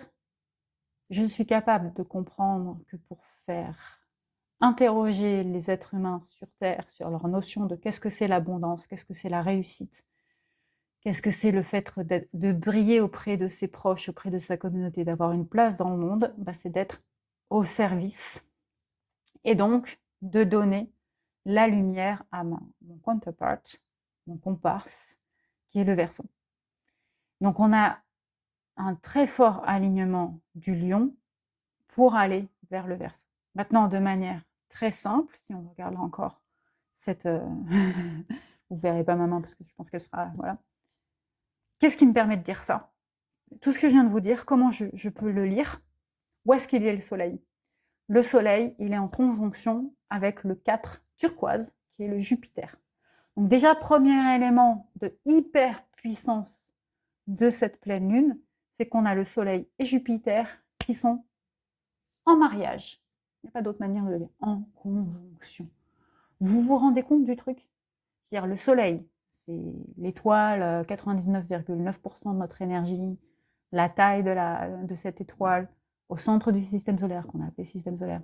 je suis capable de comprendre que pour faire interroger les êtres humains sur Terre sur leur notion de qu'est-ce que c'est l'abondance, qu'est-ce que c'est la réussite, qu'est-ce que c'est le fait de briller auprès de ses proches, auprès de sa communauté, d'avoir une place dans le monde, c'est d'être au service et donc de donner la lumière à mon counterpart, mon comparse, qui est le Verseau. Donc on a un très fort alignement du lion pour aller vers le Verseau. Maintenant, de manière très simple, si on regarde encore cette... vous verrez pas ma main parce que je pense qu'elle sera... Voilà. Qu'est-ce qui me permet de dire ça? Tout ce que je viens de vous dire, comment je peux le lire? Où est-ce qu'il est le soleil? Le soleil, il est en conjonction avec le 4 turquoise, qui est le Jupiter. Donc déjà, premier élément de hyper puissance de cette pleine lune, c'est qu'on a le soleil et Jupiter qui sont en mariage. Il n'y a pas d'autre manière de le dire. En conjonction. Vous vous rendez compte du truc? C'est-à-dire le soleil, c'est l'étoile, 99,9% de notre énergie, la taille de cette étoile, au centre du système solaire, qu'on a appelé système solaire,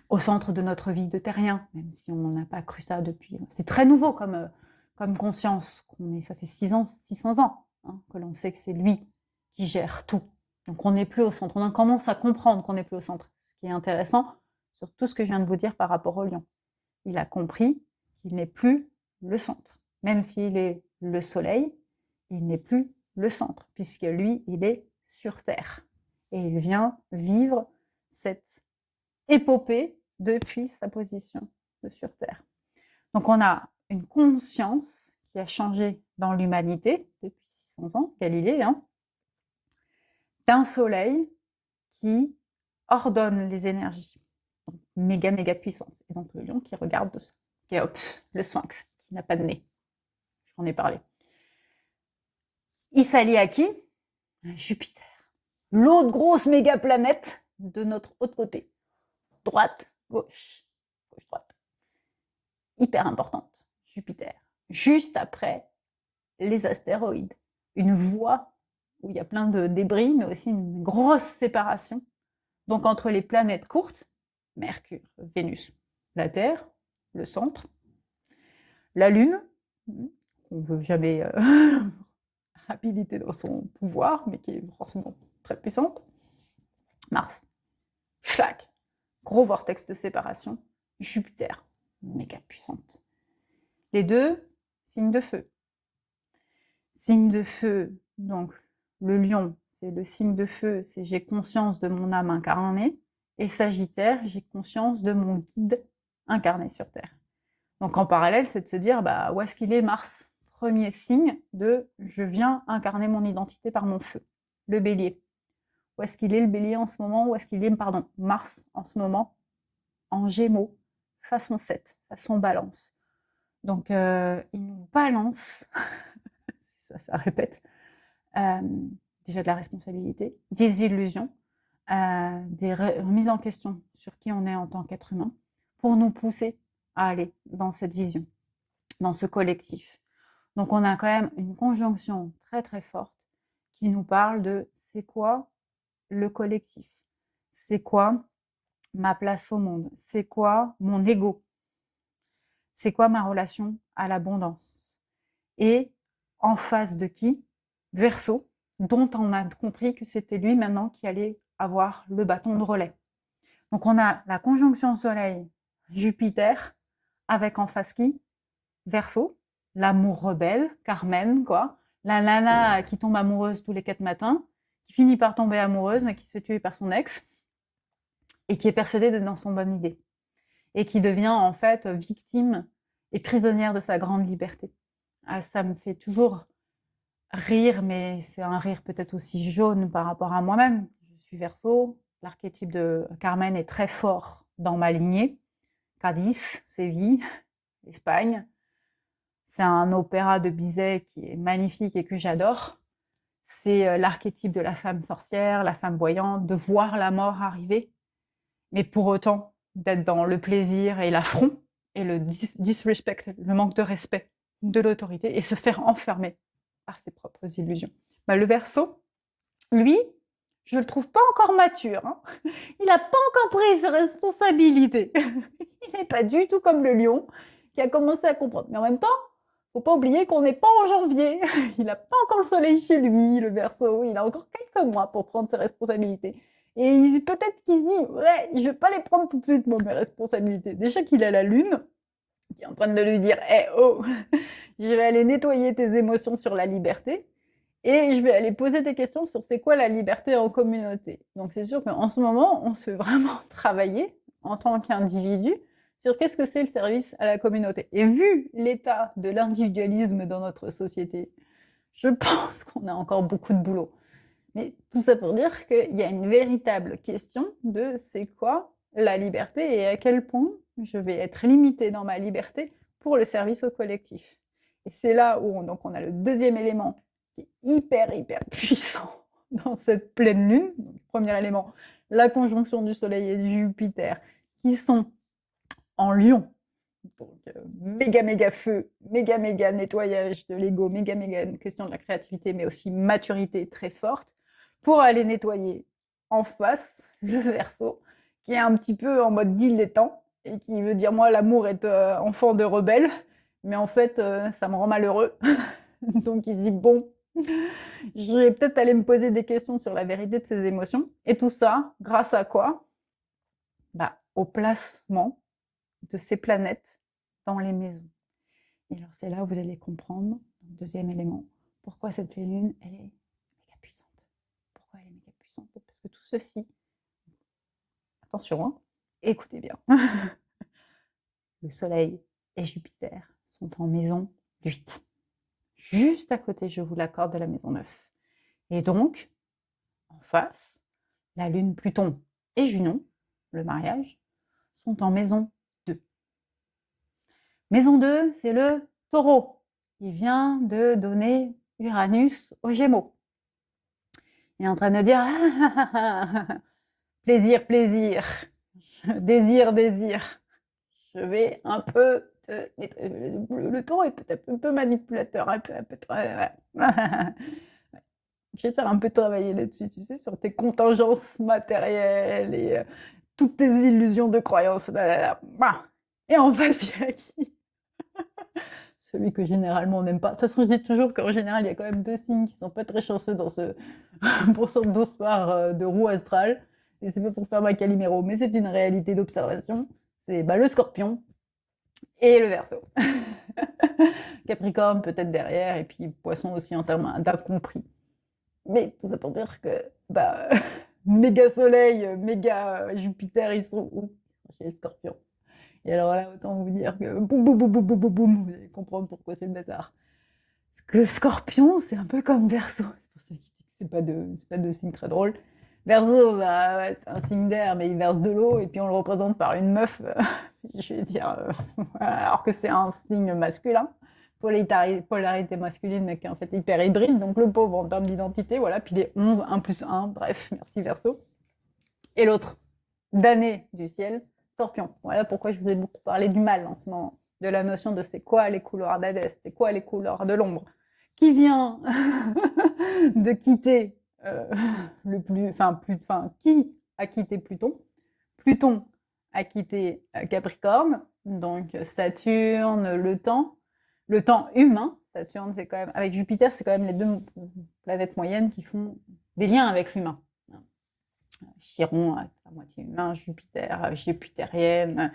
au centre de notre vie de terrien, même si on n'a pas cru ça depuis. C'est très nouveau comme conscience. Ça fait 600 ans hein, que l'on sait que c'est lui qui gère tout. Donc on n'est plus au centre. On commence à comprendre qu'on n'est plus au centre. Ce qui est intéressant sur tout ce que je viens de vous dire par rapport au lion. Il a compris qu'il n'est plus le centre. Même s'il est le soleil, il n'est plus le centre, puisque lui, il est sur Terre. Et il vient vivre cette épopée depuis sa position de sur Terre. Donc on a une conscience qui a changé dans l'humanité depuis 600 ans, Galilée, hein, d'un soleil qui ordonne les énergies. Donc, méga puissance. Et donc le lion qui regarde de ça. Et hop, le sphinx, qui n'a pas de nez. J'en ai parlé. Il s'allie à qui? Jupiter. L'autre grosse méga planète de notre autre côté. Droite, gauche, droite. Hyper importante, Jupiter. Juste après les astéroïdes. Une voie où il y a plein de débris, mais aussi une grosse séparation. Donc entre les planètes courtes, Mercure, Vénus, la Terre, le centre, la Lune, qu'on ne veut jamais habiliter dans son pouvoir, mais qui est forcément très puissante, Mars, Schlack, gros vortex de séparation, Jupiter, méga puissante. Les deux, signes de feu. Signe de feu, donc le lion, c'est le signe de feu, c'est j'ai conscience de mon âme incarnée, et Sagittaire, j'ai conscience de mon guide incarné sur Terre. Donc en parallèle, c'est de se dire, bah, où est-ce qu'il est Mars? Premier signe de je viens incarner mon identité par mon feu. Le bélier. Où est-ce qu'il est le bélier en ce moment? Où est-ce qu'il est, pardon, Mars en ce moment? En Gémeaux, façon 7, façon balance. Donc il nous balance, ça répète, déjà de la responsabilité, des illusions, des remises en question sur qui on est en tant qu'être humain, pour nous pousser à aller dans cette vision, dans ce collectif. Donc on a quand même une conjonction très très forte qui nous parle de c'est quoi le collectif, c'est quoi ma place au monde, c'est quoi mon ego, c'est quoi ma relation à l'abondance. Et en face de qui? Verseau, dont on a compris que c'était lui maintenant qui allait avoir le bâton de relais. Donc on a la conjonction Soleil-Jupiter avec en face qui? Verseau, l'amour rebelle, Carmen, quoi. La nana qui tombe amoureuse tous les 4 matins, qui finit par tomber amoureuse, mais qui se fait tuer par son ex, et qui est persuadée d'être dans son bonne idée. Et qui devient en fait victime et prisonnière de sa grande liberté. Ah, ça me fait toujours rire, mais c'est un rire peut-être aussi jaune par rapport à moi-même. Je suis Verseau, l'archétype de Carmen est très fort dans ma lignée. Cadiz, Séville, Espagne. C'est un opéra de Bizet qui est magnifique et que j'adore. C'est l'archétype de la femme sorcière, la femme voyante, de voir la mort arriver, mais pour autant d'être dans le plaisir et l'affront et le disrespect, le manque de respect de l'autorité et se faire enfermer par ses propres illusions. Bah, le Verseau, lui, je le trouve pas encore mature. Hein. Il n'a pas encore pris ses responsabilités. Il n'est pas du tout comme le lion qui a commencé à comprendre. Mais en même temps, faut pas oublier qu'on n'est pas en janvier. Il n'a pas encore le soleil chez lui, le Verseau. Il a encore quelques mois pour prendre ses responsabilités. Et peut-être qu'il se dit, ouais, je vais pas les prendre tout de suite, moi, mes responsabilités. Déjà qu'il a la lune, qui est en train de lui dire, hey, oh, je vais aller nettoyer tes émotions sur la liberté. Et je vais aller poser des questions sur c'est quoi la liberté en communauté. Donc c'est sûr qu'en ce moment, on se fait vraiment travailler en tant qu'individu sur qu'est-ce que c'est le service à la communauté. Et vu l'état de l'individualisme dans notre société, je pense qu'on a encore beaucoup de boulot. Mais tout ça pour dire qu'il y a une véritable question de c'est quoi la liberté et à quel point je vais être limitée dans ma liberté pour le service au collectif. Et c'est là où donc on a le deuxième élément qui est hyper puissant dans cette pleine lune. Donc, premier élément, la conjonction du Soleil et du Jupiter qui sont en Lion. Donc, méga feu, méga nettoyage de l'ego, méga une question de la créativité, mais aussi maturité très forte, pour aller nettoyer en face le Verseau, qui est un petit peu en mode dilettant, et qui veut dire, moi, l'amour est enfant de rebelle, mais en fait, ça me rend malheureux. Donc, il dit, bon, je vais peut-être aller me poser des questions sur la vérité de ces émotions, et tout ça, grâce à quoi? Bah, au placement de ces planètes dans les maisons. Et alors c'est là où vous allez comprendre, deuxième élément, pourquoi cette pleine lune, elle est méga puissante. Pourquoi elle est méga puissante? Parce que tout ceci, attention, hein, écoutez bien, le Soleil et Jupiter sont en maison 8. Juste à côté, je vous l'accorde, de la maison 9. Et donc, en face, la Lune, Pluton et Junon, le mariage, sont en maison 2. Maison 2, c'est le Taureau. Il vient de donner Uranus aux Gémeaux. Il est en train de dire plaisir, désir. Je vais un peu te... Le Taureau est peut-être un peu manipulateur, un peu je vais te faire un peu travailler là-dessus, tu sais, sur tes contingences matérielles et toutes tes illusions de croyances. Et en face, il y a qui? Celui que généralement on n'aime pas. De toute façon, je dis toujours qu'en général, il y a quand même 2 signes qui sont pas très chanceux dans ce d'histoire de roue astrale. Et c'est pas pour faire ma Calimero, mais c'est une réalité d'observation. C'est le Scorpion et le Verseau. Capricorne peut-être derrière, et puis Poisson aussi en termes d'incompris. Mais tout ça pour dire que méga Soleil, méga Jupiter, ils sont où? Chez le Scorpion. Et alors là, autant vous dire que boum, vous allez comprendre pourquoi c'est le bazar. Parce que Scorpion, c'est un peu comme Verseau. C'est pour ça qu'il dit que c'est pas de signe très drôle. Verseau, c'est un signe d'air, mais il verse de l'eau, et puis on le représente par une meuf, je vais dire, alors que c'est un signe masculin. Polarité masculine, mais qui est en fait hyper hybride, donc le pauvre en termes d'identité, voilà, puis les 11, 1 plus 1, bref, merci Verseau. Et l'autre, damné du ciel, Scorpion. Voilà pourquoi je vous ai beaucoup parlé du mal en ce moment, de la notion de c'est quoi les couleurs d'Hadès, c'est quoi les couleurs de l'ombre, qui vient de quitter qui a quitté Pluton? Pluton a quitté Capricorne, donc Saturne, le temps humain. Saturne, c'est quand même, avec Jupiter, c'est quand même les 2 planètes moyennes qui font des liens avec l'humain. Chiron, à moitié humain, Jupiter, jupitérienne,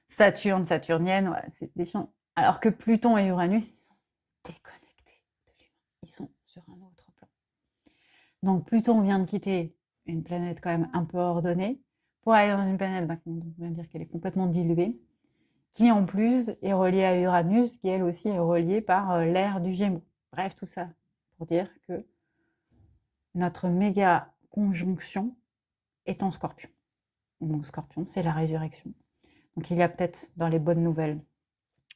Saturne, saturnienne, voilà, c'est des champs. Alors que Pluton et Uranus, ils sont déconnectés de l'humain. Ils sont sur un autre plan. Donc Pluton vient de quitter une planète quand même un peu ordonnée pour aller dans une planète, on vient de dire qu'elle est complètement diluée, qui en plus est reliée à Uranus, qui elle aussi est reliée par l'ère du Gémeaux. Bref, tout ça pour dire que notre méga conjonction est en Scorpion. Donc Scorpion, c'est la résurrection. Donc il y a peut-être dans les bonnes nouvelles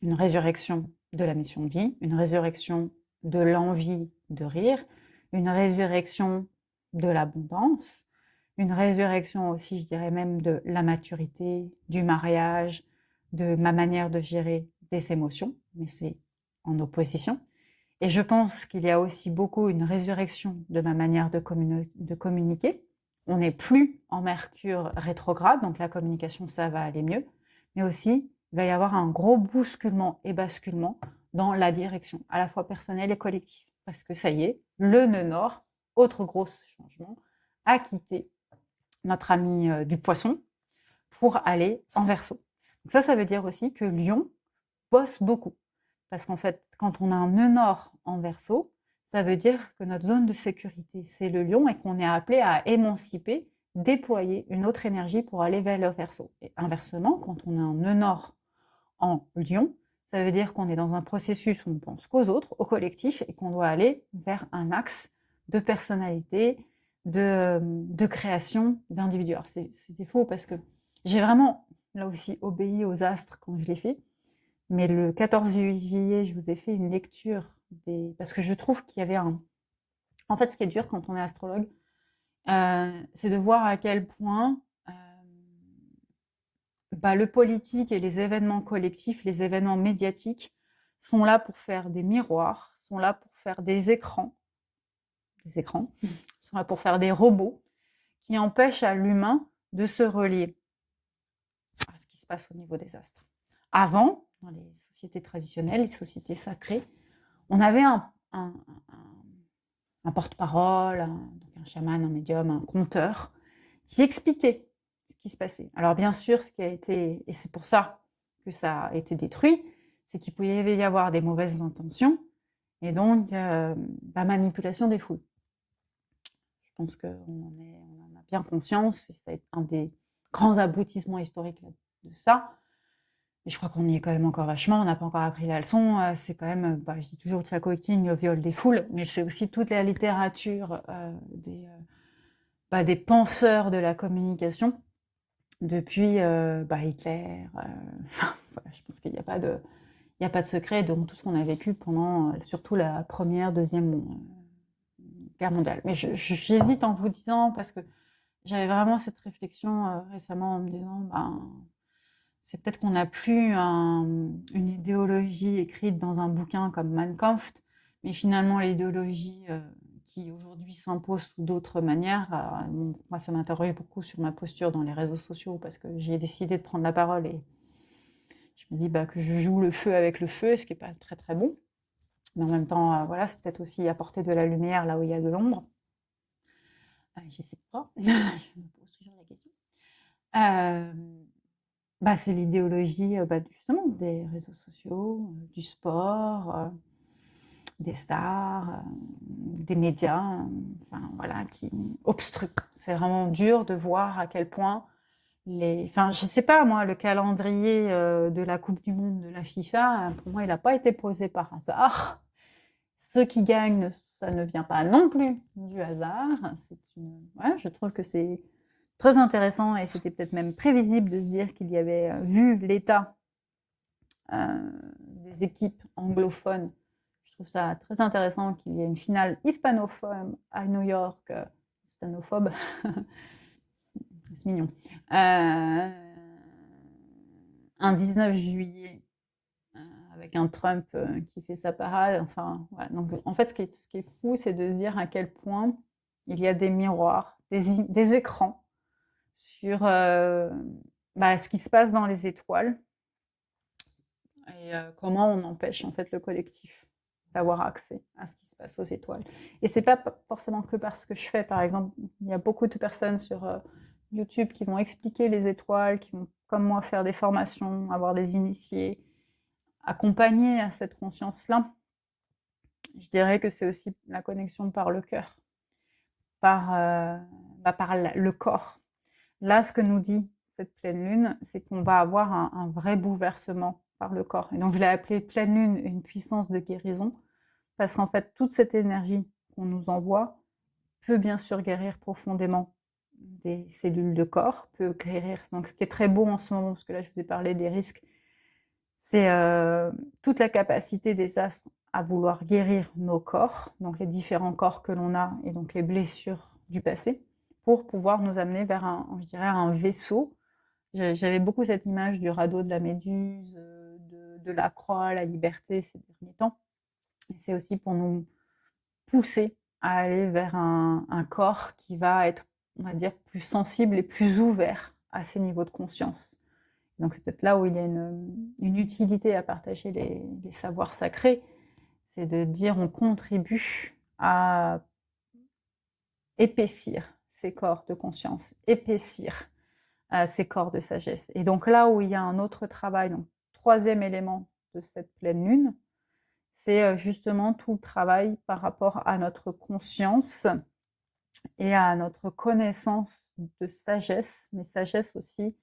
une résurrection de la mission de vie, une résurrection de l'envie de rire, une résurrection de l'abondance, une résurrection aussi, je dirais même, de la maturité, du mariage, de ma manière de gérer des émotions, mais c'est en opposition. Et je pense qu'il y a aussi beaucoup une résurrection de ma manière de communiquer. On n'est plus en Mercure rétrograde, donc la communication, ça va aller mieux. Mais aussi, il va y avoir un gros bousculement et basculement dans la direction, à la fois personnelle et collective. Parce que ça y est, le nœud nord, autre gros changement, a quitté notre ami du Poisson pour aller en Verseau. Donc ça veut dire aussi que Lion bosse beaucoup. Parce qu'en fait, quand on a un nœud nord en Verseau, ça veut dire que notre zone de sécurité, c'est le Lion et qu'on est appelé à émanciper, déployer une autre énergie pour aller vers le Verseau. Et inversement, quand on a un nœud nord en Lion, Ça veut dire qu'on est dans un processus où on pense qu'aux autres, au collectif, et qu'on doit aller vers un axe de personnalité, de création, d'individu. Alors c'était faux parce que j'ai vraiment, là aussi, obéi aux astres quand je l'ai fait. Mais le 14 juillet, je vous ai fait une lecture parce que je trouve qu'il y avait un... En fait, ce qui est dur quand on est astrologue, c'est de voir à quel point le politique et les événements collectifs, les événements médiatiques sont là pour faire des miroirs, sont là pour faire des écrans, sont là pour faire des robots qui empêchent à l'humain de se relier à ce qui se passe au niveau des astres. Avant, dans les sociétés traditionnelles, les sociétés sacrées, on avait un porte-parole, un chaman, un médium, un conteur, qui expliquait ce qui se passait. Alors bien sûr, ce qui a été, et c'est pour ça que ça a été détruit, c'est qu'il pouvait y avoir des mauvaises intentions, et donc manipulation des foules. Je pense qu'on en a bien conscience, et ça a été un des grands aboutissements historiques de ça. Et je crois qu'on y est quand même encore vachement, on n'a pas encore appris la leçon. C'est quand même, je dis toujours Tchaikovsky, le viol des foules, mais c'est aussi toute la littérature des penseurs de la communication depuis Hitler. Voilà, je pense qu'il n'y a pas de secret dans tout ce qu'on a vécu pendant surtout la première, deuxième guerre mondiale. Mais j'hésite en vous disant parce que j'avais vraiment cette réflexion récemment en me disant c'est peut-être qu'on n'a plus une idéologie écrite dans un bouquin comme Mein Kampf, mais finalement l'idéologie qui aujourd'hui s'impose sous d'autres manières. Moi, ça m'interroge beaucoup sur ma posture dans les réseaux sociaux parce que j'ai décidé de prendre la parole et je me dis que je joue le feu avec le feu, ce qui n'est pas très très bon. Mais en même temps, voilà, c'est peut-être aussi apporter de la lumière là où il y a de l'ombre. Je ne sais pas, je me pose toujours la question. C'est l'idéologie justement des réseaux sociaux, du sport, des stars, des médias, qui obstruent. C'est vraiment dur de voir à quel point je sais pas moi, le calendrier de la Coupe du Monde de la FIFA, pour moi, il n'a pas été posé par hasard. Ceux qui gagnent, ça ne vient pas non plus du hasard. Je trouve que c'est très intéressant et c'était peut-être même prévisible de se dire qu'il y avait, vu l'état des équipes anglophones, je trouve ça très intéressant qu'il y ait une finale hispanophobe à New York, hispanophobe, c'est mignon, un 19 juillet avec un Trump qui fait sa parade. Donc, en fait, ce qui est fou, c'est de se dire à quel point il y a des miroirs, des écrans sur ce qui se passe dans les étoiles et comment on empêche en fait le collectif d'avoir accès à ce qui se passe aux étoiles. Et c'est pas forcément que parce que je fais, par exemple, il y a beaucoup de personnes sur YouTube qui vont expliquer les étoiles, qui vont, comme moi, faire des formations, avoir des initiés, accompagner à cette conscience-là. Je dirais que c'est aussi la connexion par le cœur, par le corps. Là, ce que nous dit cette pleine lune, c'est qu'on va avoir un vrai bouleversement par le corps. Et donc, je l'ai appelé pleine lune, une puissance de guérison, parce qu'en fait, toute cette énergie qu'on nous envoie peut bien sûr guérir profondément des cellules de corps, peut guérir. Donc, ce qui est très beau en ce moment, parce que là, je vous ai parlé des risques, c'est toute la capacité des astres à vouloir guérir nos corps, donc les différents corps que l'on a, et donc les blessures du passé, pour pouvoir nous amener vers un vaisseau. J'avais beaucoup cette image du radeau de la Méduse, de la croix, la liberté ces derniers temps. Et c'est aussi pour nous pousser à aller vers un corps qui va être, on va dire, plus sensible et plus ouvert à ces niveaux de conscience. Donc c'est peut-être là où il y a une utilité à partager les savoirs sacrés, c'est de dire on contribue à épaissir ces corps de conscience, épaissir ces corps de sagesse. Et donc là où il y a un autre travail, donc troisième élément de cette pleine lune, c'est justement tout le travail par rapport à notre conscience et à notre connaissance de sagesse, mais sagesse aussi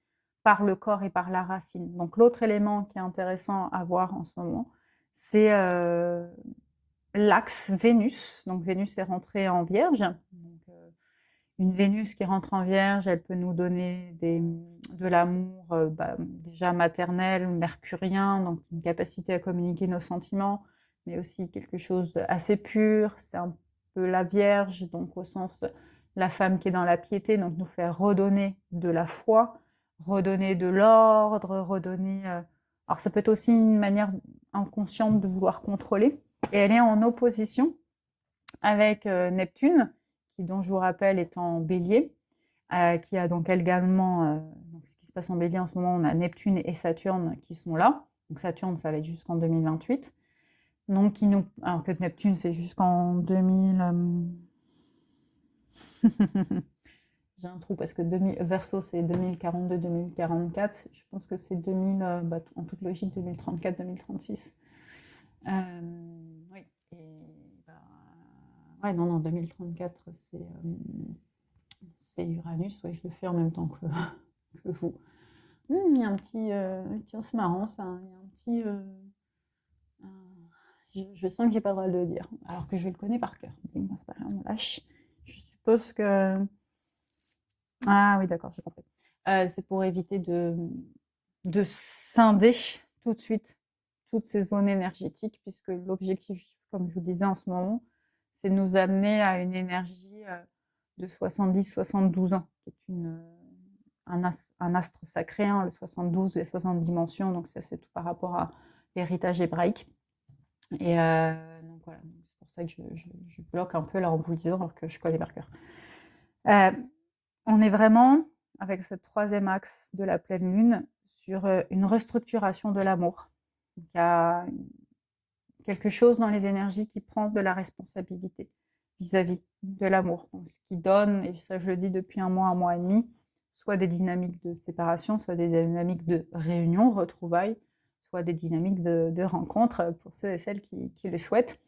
par le corps et par la racine. Donc l'autre élément qui est intéressant à voir en ce moment, c'est l'axe Vénus. Donc Vénus est rentrée en Vierge. Donc, une Vénus qui rentre en Vierge, elle peut nous donner de l'amour déjà maternel, mercurien, donc une capacité à communiquer nos sentiments, mais aussi quelque chose d'assez pur. C'est un peu la Vierge, donc au sens la femme qui est dans la piété, donc nous faire redonner de la foi, redonner de l'ordre, redonner... Alors ça peut être aussi une manière inconsciente de vouloir contrôler. Et elle est en opposition avec Neptune, qui, dont je vous rappelle, est en bélier, qui a donc également, donc ce qui se passe en bélier en ce moment, on a Neptune et Saturne qui sont là. Donc Saturne, ça va être jusqu'en 2028. Donc, alors que Neptune, c'est jusqu'en 2000... J'ai un trou parce que Verseau, c'est 2042-2044. Je pense que c'est 2000, en toute logique, 2034-2036. Oui. Et ouais, non, 2034, c'est Uranus. Ouais, je le fais en même temps que, que vous. Il y a un petit... tiens, c'est marrant, ça. Il y a un petit... je sens que j'ai pas le droit de le dire, alors que je le connais par cœur. Bon, c'est pas grave, on lâche. Je suppose que... Ah oui, d'accord, j'ai compris. C'est pour éviter de scinder tout de suite toutes ces zones énergétiques, puisque l'objectif, comme je vous disais en ce moment, c'est de nous amener à une énergie de 70-72 ans, qui est un astre sacré, hein, le 72, les 60 dimensions, donc ça c'est tout par rapport à l'héritage hébraïque. Et donc voilà, c'est pour ça que je bloque un peu là en vous le disant, alors que je connais par cœur. On est vraiment, avec ce troisième axe de la pleine lune, sur une restructuration de l'amour. Il y a quelque chose dans les énergies qui prend de la responsabilité vis-à-vis de l'amour. Ce qui donne, et ça je le dis depuis un mois et demi, soit des dynamiques de séparation, soit des dynamiques de réunion, retrouvailles, soit des dynamiques de rencontres pour ceux et celles qui le souhaitent.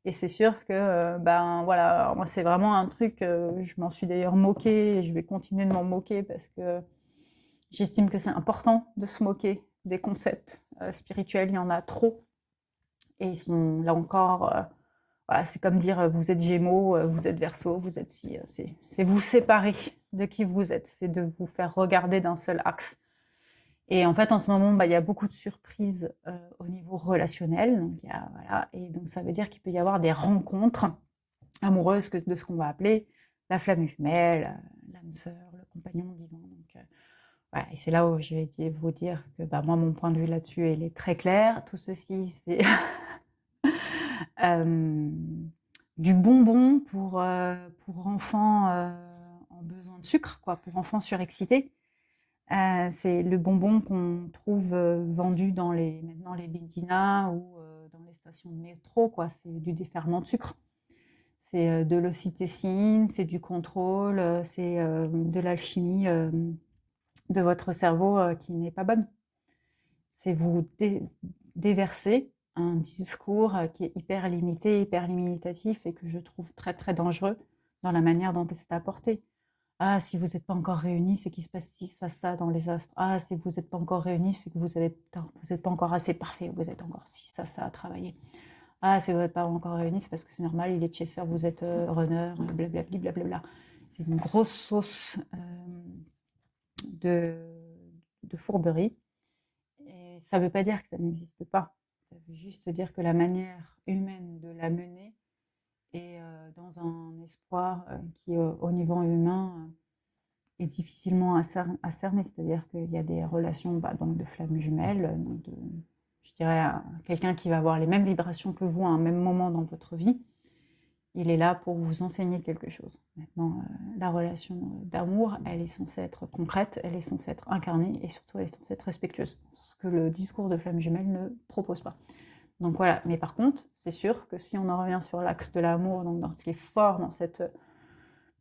Et c'est sûr que, voilà, moi c'est vraiment un truc, je m'en suis d'ailleurs moquée et je vais continuer de m'en moquer parce que j'estime que c'est important de se moquer des concepts spirituels, il y en a trop. Et ils sont là encore, voilà, c'est comme dire vous êtes Gémeaux, vous êtes Verseau, vous êtes ci, c'est vous séparer de qui vous êtes, c'est de vous faire regarder d'un seul axe. Et en fait, en ce moment, il y a beaucoup de surprises au niveau relationnel. Donc, voilà, et donc, ça veut dire qu'il peut y avoir des rencontres amoureuses de ce qu'on va appeler la flamme jumelle, l'âme sœur, le compagnon divin. Donc, voilà, et c'est là où je vais vous dire que moi, mon point de vue là-dessus, il est très clair. Tout ceci, c'est du bonbon pour enfants en besoin de sucre, quoi, pour enfants surexcités. C'est le bonbon qu'on trouve vendu maintenant les Médina ou dans les stations de métro, quoi. C'est du déferlement de sucre. C'est de l'ocytocine, c'est du contrôle, c'est de l'alchimie de votre cerveau qui n'est pas bonne. C'est vous déverser un discours qui est hyper limité, hyper limitatif et que je trouve très très dangereux dans la manière dont c'est apporté. Ah, si vous n'êtes pas encore réunis, c'est qu'il se passe ci, ça dans les astres. Ah, si vous n'êtes pas encore réunis, c'est que vous n'êtes pas encore assez parfait, vous êtes encore ci, ça à travailler. Ah, si vous n'êtes pas encore réunis, c'est parce que c'est normal, il est chasseur, vous êtes runner, blablabla, blablabla. C'est une grosse sauce de fourberie. Et ça ne veut pas dire que ça n'existe pas. Ça veut juste dire que la manière humaine de la mener est dans un espoir qui, au niveau humain, est difficilement à cerner. C'est-à-dire qu'il y a des relations donc de flammes jumelles, donc je dirais quelqu'un qui va avoir les mêmes vibrations que vous à un même moment dans votre vie. Il est là pour vous enseigner quelque chose. Maintenant, la relation d'amour, elle est censée être concrète, elle est censée être incarnée et surtout elle est censée être respectueuse. Ce que le discours de flamme jumelle ne propose pas. Donc voilà, mais par contre, c'est sûr que si on en revient sur l'axe de l'amour, donc dans ce qui est fort dans cette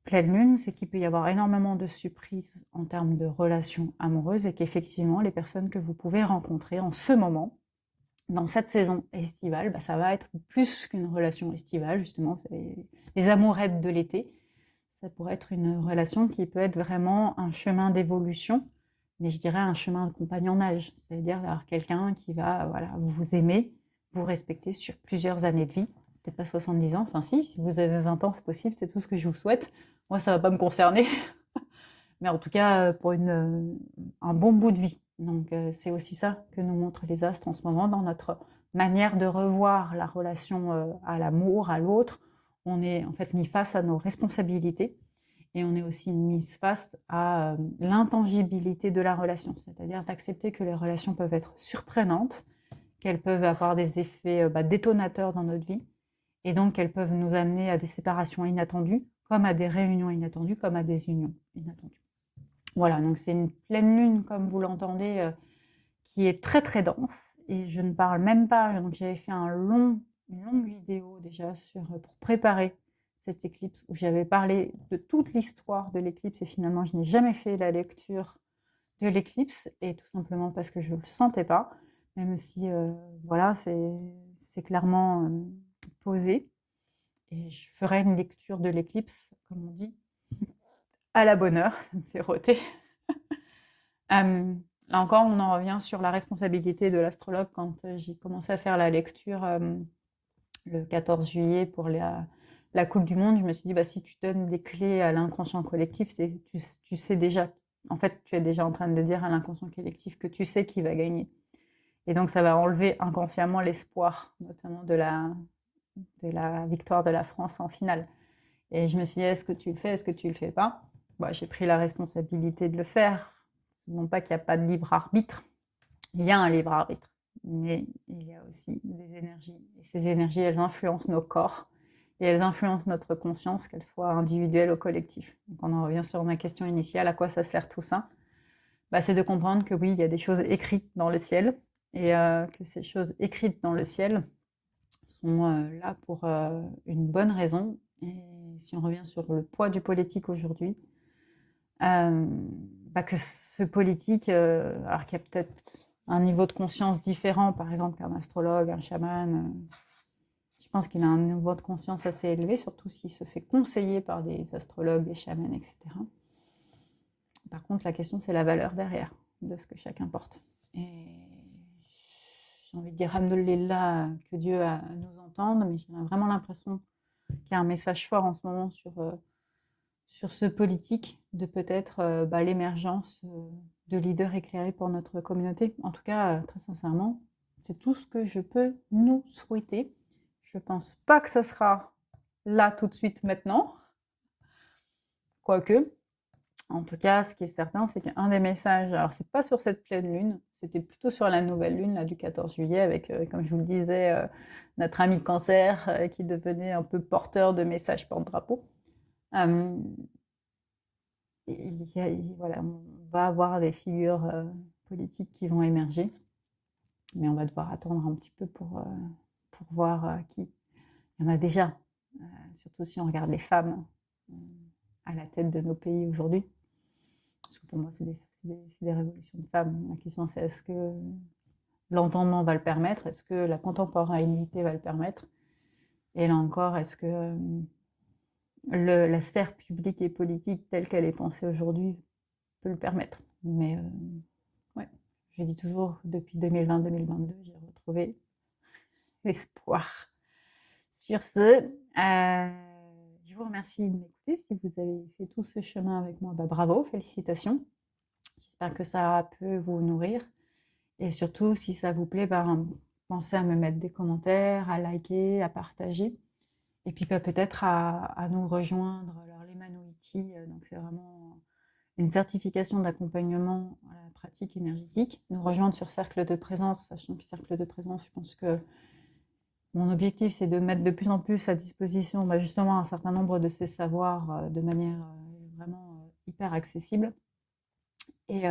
pleine lune, c'est qu'il peut y avoir énormément de surprises en termes de relations amoureuses et qu'effectivement, les personnes que vous pouvez rencontrer en ce moment, dans cette saison estivale, ça va être plus qu'une relation estivale, justement, c'est les amourettes de l'été. Ça pourrait être une relation qui peut être vraiment un chemin d'évolution, mais je dirais un chemin de compagnonnage, c'est-à-dire d'avoir quelqu'un qui va voilà, vous aimer, vous respecter sur plusieurs années de vie, peut-être pas 70 ans, enfin si vous avez 20 ans, c'est possible, c'est tout ce que je vous souhaite. Moi, ça va pas me concerner, mais en tout cas, pour un bon bout de vie. Donc, c'est aussi ça que nous montrent les astres en ce moment dans notre manière de revoir la relation à l'amour, à l'autre. On est en fait mis face à nos responsabilités et on est aussi mis face à l'intangibilité de la relation, c'est-à-dire d'accepter que les relations peuvent être surprenantes, qu'elles peuvent avoir des effets détonateurs dans notre vie et donc qu'elles peuvent nous amener à des séparations inattendues, comme à des réunions inattendues, comme à des unions inattendues. Voilà, donc c'est une pleine lune, comme vous l'entendez, qui est très très dense. Et je ne parle même pas, donc j'avais fait une longue vidéo déjà pour préparer cette éclipse, où j'avais parlé de toute l'histoire de l'éclipse, et finalement je n'ai jamais fait la lecture de l'éclipse, et tout simplement parce que je ne le sentais pas, même si voilà, c'est clairement posé. Et je ferai une lecture de l'éclipse, comme on dit, à la bonne heure, ça me fait roter. Là encore, on en revient sur la responsabilité de l'astrologue. Quand j'ai commencé à faire la lecture le 14 juillet pour la Coupe du Monde, je me suis dit, bah, si tu donnes des clés à l'inconscient collectif, tu sais déjà, en fait, tu es déjà en train de dire à l'inconscient collectif que tu sais qui va gagner. Et donc, ça va enlever inconsciemment l'espoir, notamment de la victoire de la France en finale. Et je me suis dit, est-ce que tu le fais, est-ce que tu le fais pas? Bah, j'ai pris la responsabilité de le faire. Non pas qu'il n'y a pas de libre arbitre, il y a un libre arbitre, mais il y a aussi des énergies. Et ces énergies, elles influencent nos corps et elles influencent notre conscience, qu'elle soit individuelle ou collective. Donc on en revient sur ma question initiale, à quoi ça sert tout ça? Bah, c'est de comprendre que oui, il y a des choses écrites dans le ciel et que ces choses écrites dans le ciel sont là pour une bonne raison. Et si on revient sur le poids du politique aujourd'hui, bah que ce politique, alors qu'il y a peut-être un niveau de conscience différent, par exemple qu'un astrologue, un chaman, je pense qu'il a un niveau de conscience assez élevé, surtout s'il se fait conseiller par des astrologues, des chamans, etc. Par contre, la question, c'est la valeur derrière de ce que chacun porte. Et j'ai envie de dire, Alhamdoulilah, que Dieu nous entende, mais j'ai vraiment l'impression qu'il y a un message fort en ce moment sur ce politique, de peut-être l'émergence de leaders éclairés pour notre communauté. En tout cas, très sincèrement, c'est tout ce que je peux nous souhaiter. Je ne pense pas que ça sera là tout de suite maintenant, quoique. En tout cas, ce qui est certain, c'est qu'un des messages, alors c'est pas sur cette pleine lune, c'était plutôt sur la nouvelle lune là, du 14 juillet, avec, comme je vous le disais, notre ami Cancer qui devenait un peu porteur de messages porte-drapeau. Voilà, on va avoir des figures politiques qui vont émerger, mais on va devoir attendre un petit peu pour voir qui. Il y en a déjà, surtout si on regarde les femmes à la tête de nos pays aujourd'hui. Parce que pour moi, c'est des révolutions de femmes. La question, c'est est-ce que l'entendement va le permettre? Est-ce que la contemporanéité va le permettre? Et là encore, est-ce que la sphère publique et politique telle qu'elle est pensée aujourd'hui peut le permettre? Mais ouais, je dis toujours, depuis 2020-2022, j'ai retrouvé l'espoir. Sur ce, je vous remercie de m'écouter. Si vous avez fait tout ce chemin avec moi, bah, bravo, félicitations. J'espère que ça peut vous nourrir. Et surtout, si ça vous plaît, bah, pensez à me mettre des commentaires, à liker, à partager. Et puis peut-être à nous rejoindre. Alors l'Emmanuiti, donc c'est vraiment une certification d'accompagnement à la pratique énergétique. Nous rejoindre sur Cercle de Présence, sachant que Cercle de Présence, je pense que mon objectif, c'est de mettre de plus en plus à disposition justement un certain nombre de ces savoirs de manière vraiment hyper accessible. Et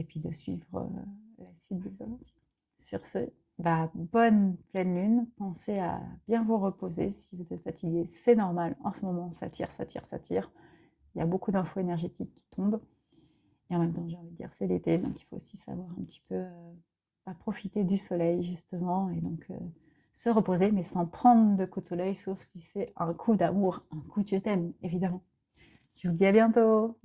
puis de suivre la suite des aventures. Sur ce, bonne pleine lune. Pensez à bien vous reposer. Si vous êtes fatigué, c'est normal. En ce moment, ça tire, ça tire, ça tire. Il y a beaucoup d'infos énergétiques qui tombent. Et en même temps, j'ai envie de dire, c'est l'été, donc il faut aussi savoir un petit peu profiter du soleil, justement, et donc se reposer, mais sans prendre de coups de soleil, sauf si c'est un coup d'amour, un coup de je t'aime, évidemment. Je vous dis à bientôt.